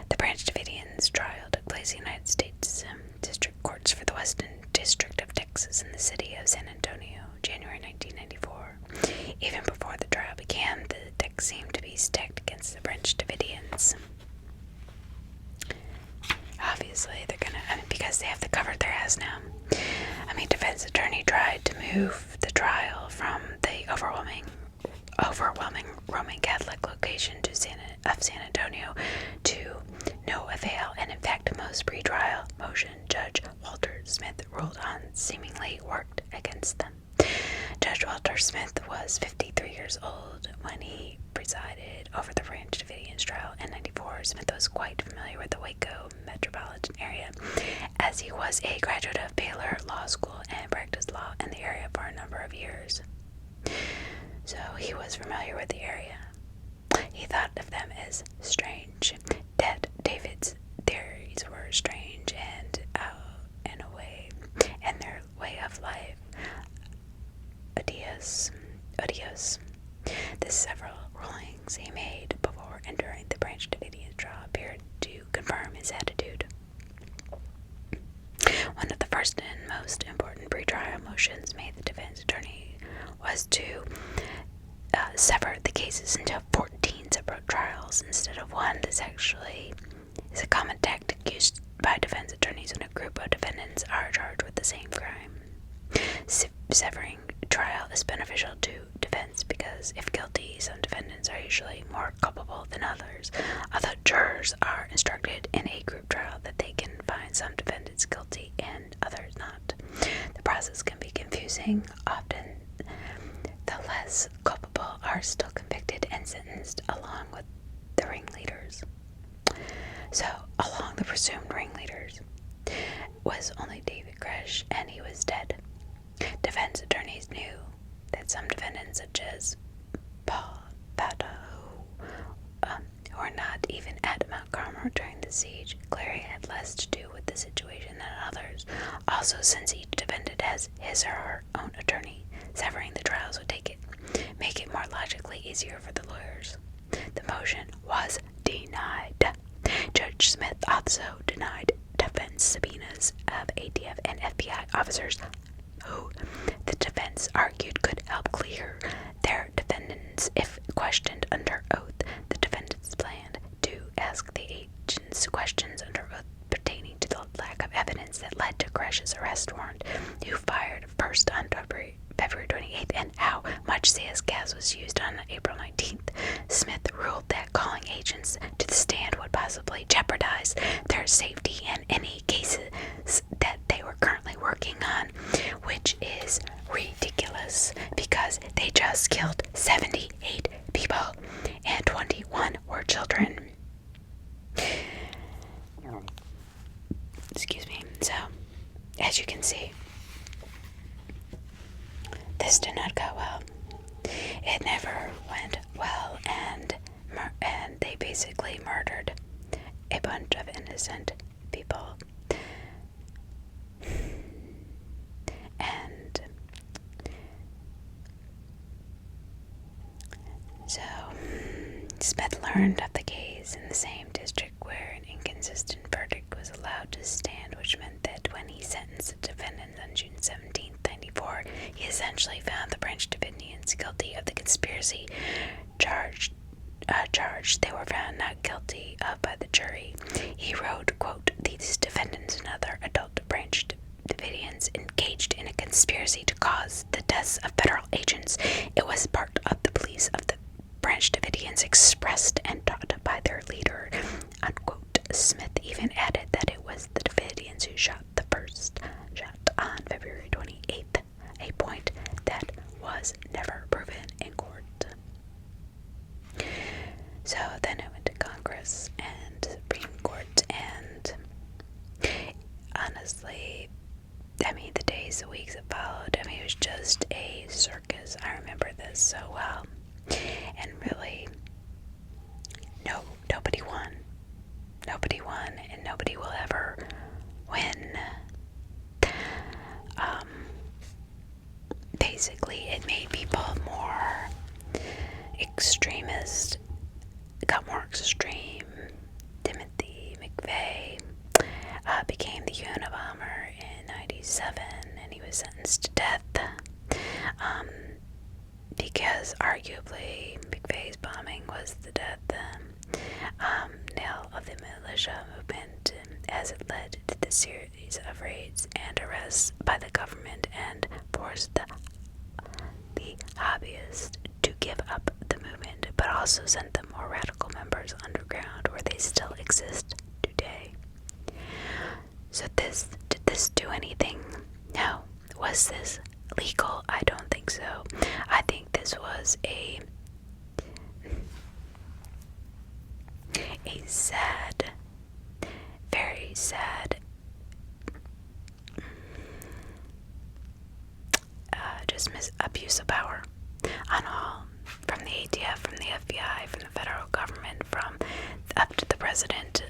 S1: The Branch Davidians trial took place in the United States District Courts for the Western District of Texas in the city of San Antonio, January 1994. Even before the trial began, the deck seemed to be stacked against the Branch Davidians. Obviously, they're gonna, because they have to cover their ass now. Defense attorney tried to move the trial from the overwhelming Roman Catholic location of San Antonio to no avail, and in fact, most pre-trial motion Judge Walter Smith ruled on seemingly worked against them. Judge Walter Smith was 53 years old when he presided over the Branch Davidians trial in '94. Smith was quite familiar with the Waco metropolitan area, as he was a graduate of Baylor Law School and practiced law in the area for a number of years. So he was familiar with the area. He thought of them as strange. That David's theories were strange and in a way, and their way of life odious. The several rulings he made before entering the Branch Davidian trial appeared to confirm his attitude. One of the first and most important pretrial motions made the defense attorney was to sever the cases into 14 separate trials instead of one. This actually is a common tactic used by defense attorneys when a group of defendants are charged with the same crime. Severing trial is beneficial to defense because, if guilty, some defendants are usually more culpable than others. Although jurors are instructed in a group trial that they can find some defendants guilty and others not. The process can be confusing. Often, the less culpable are still convicted and sentenced along with the ringleaders. So, along the presumed ringleaders was only David Koresh, and he was dead. Defense attorneys knew that some defendants, such as Paul Bata, who were not even at Mount Carmel during the siege, clearly had less to do with the situation than others. Also, since each defendant has his or her own attorney, severing the trials would make it more logically easier for the lawyers. The motion was denied. Judge Smith also denied defense subpoenas of ATF and FBI officers who the defense argued could help clear their defendants if questioned under oath. The defendants planned to ask the agents questions under oath pertaining to the lack of evidence that led to Koresh's arrest warrant, who fired first on February 28th, and how much CS gas was used on April 19th. Smith ruled that calling agents to the stand would possibly jeopardize their safety in any cases that they were currently working on, which is ridiculous because they just killed 78 people and 21 were children. Excuse me. So, as you can see, this did not go well. It never went well, and they basically murdered a bunch of innocent people. And so Smith learned of the case in the same district where an inconsistent verdict was allowed to stand, which meant that when he sentenced the defendants on June 17, 1994, he essentially found the Branch Davidians guilty of the conspiracy charge they were found not guilty of by the jury. He wrote, quote, "These defendants and other adult Branch Davidians engaged in a conspiracy to cause the deaths of federal agents. It was part of the beliefs of the Branch Davidians expressed and taught by their leader," unquote. Smith even added that it was the Davidians who shot the first shot on February 28th, a point that was never proven in court. So then it went to Congress and Supreme Court, and honestly, I mean, the days, the weeks that followed, I mean, it was just a circus. I remember this so well. And really, nobody won. Nobody won, and nobody will ever win. Basically, it made people more extremist, got more extreme. Timothy McVeigh became the Unabomber in 97, and he was sentenced to death because arguably McVeigh's bombing was the death knell of the militia movement, as it led to the series of raids and arrests by the government and forced the hobbyists to give up the movement, but also sent the more radical members underground, where they still exist today. So did this do anything? No. Was this legal? I don't think so. I think this was a sad, very sad, abuse of power on all, from the ATF, from the FBI, from the federal government, from up to the president,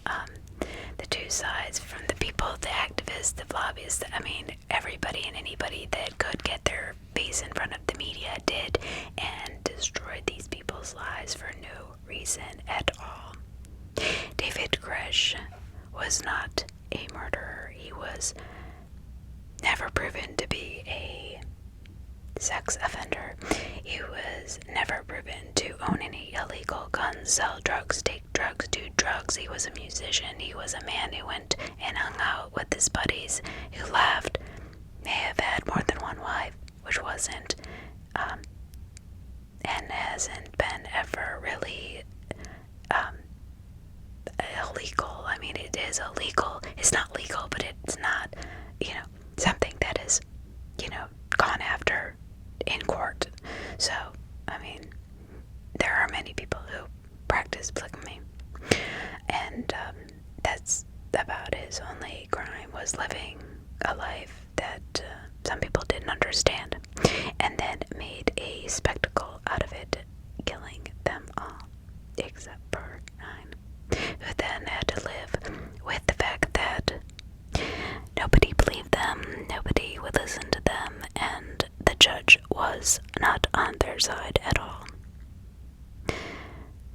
S1: the two sides, from the people, the activists, the lobbyists. I mean, everybody and anybody that could get their face in front of the media did, and destroyed these people's lives for no reason at all. David Koresh was not a murderer. He was never proven to be a sex offender. He was never proven to own any illegal guns, sell drugs, take drugs, do drugs. He was a musician. He was a man who went and hung out with his buddies, who laughed, may have had more than one wife, which wasn't, and hasn't been ever really, illegal. I mean, it is illegal. It's not legal, but it's not, something that is, gone after in court. So, I mean, there are many people who practice polygamy, and that's about his only crime, was living a life that some people didn't understand, and then made a spectacle out of it, killing them all, except for 9, who then had to live with the fact that nobody believed them, nobody would listen to them, and the judge was not on their side at all.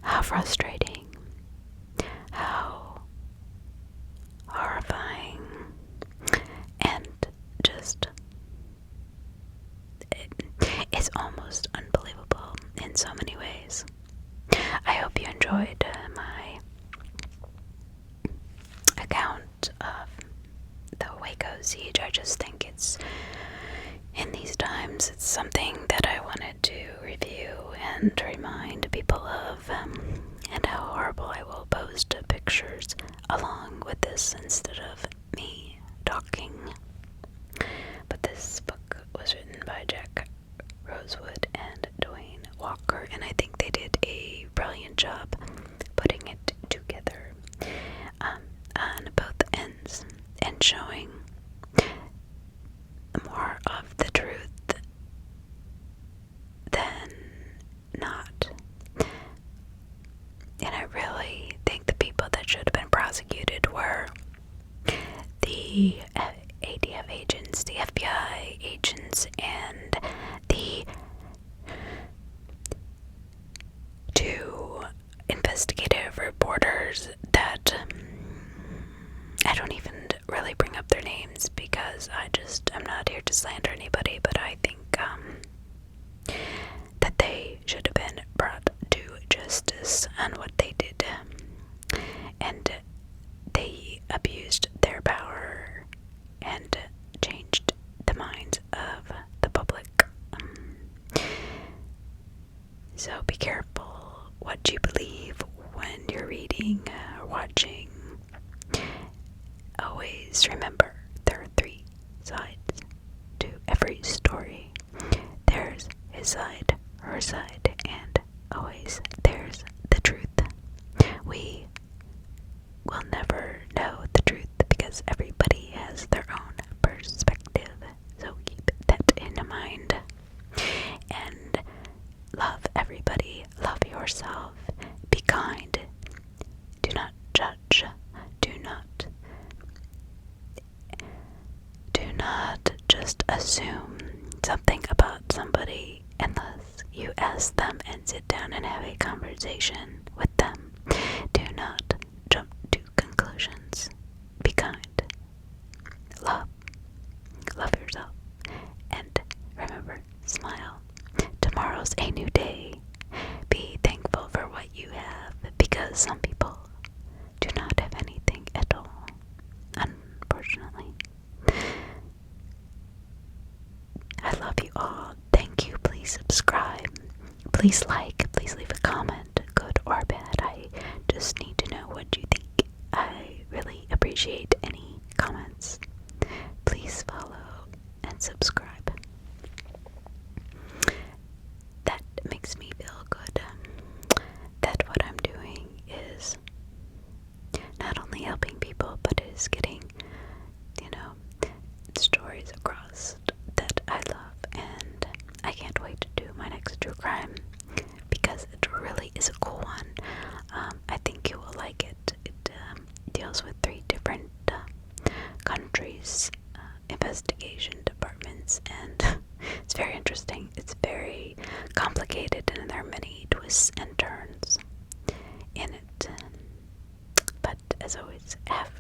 S1: How frustrating. How horrifying. And just, it's almost unbelievable in so many ways. I hope you enjoyed my account of the Waco siege. I just think it's, in these times, it's something that I wanted to review and remind people of, and how horrible. I will post pictures along with this instead of me talking. But this book was written by Jack Rosewood and Dwayne Walker, and I think they did a brilliant job putting it together on both ends and showing more of the truth than not. And I really think the people that should have been prosecuted were the ATF agents, the FBI agents, and the 2 investigative reporters that I don't even really bring up their names, because I'm not here to slander anybody, but I think that they should have been brought to justice on what they did, and they abused their power and changed the minds of the public. So be careful what you believe when you're reading or watching always remember there are three sides to every story. There's his side, her side, and always there's the truth. We will never know the truth because everybody has their own perspective. So keep that in mind. And love everybody. Love yourself. Be kind. Do not judge. Do not just assume something about somebody unless you ask them and sit down and have a conversation with them. Do not jump to conclusions. Be kind. Love yourself. And remember, smile. Tomorrow's a new day. Be thankful for what you have because some people do not have anything at all, unfortunately. I love you all. Thank you. Please subscribe. Please like. Please leave a comment, good or bad. I just need to know what you think. I really appreciate any comments. Please follow and subscribe. That makes me feel good. That what I'm doing is not only helping people, but is getting, stories across that I love, and I can't wait to do my next true crime because it really is a cool one. I think you will like it. It deals with 3 different countries, investigation departments, and it's very interesting. It's very complicated, and there are many twists and turns in it. But as always, have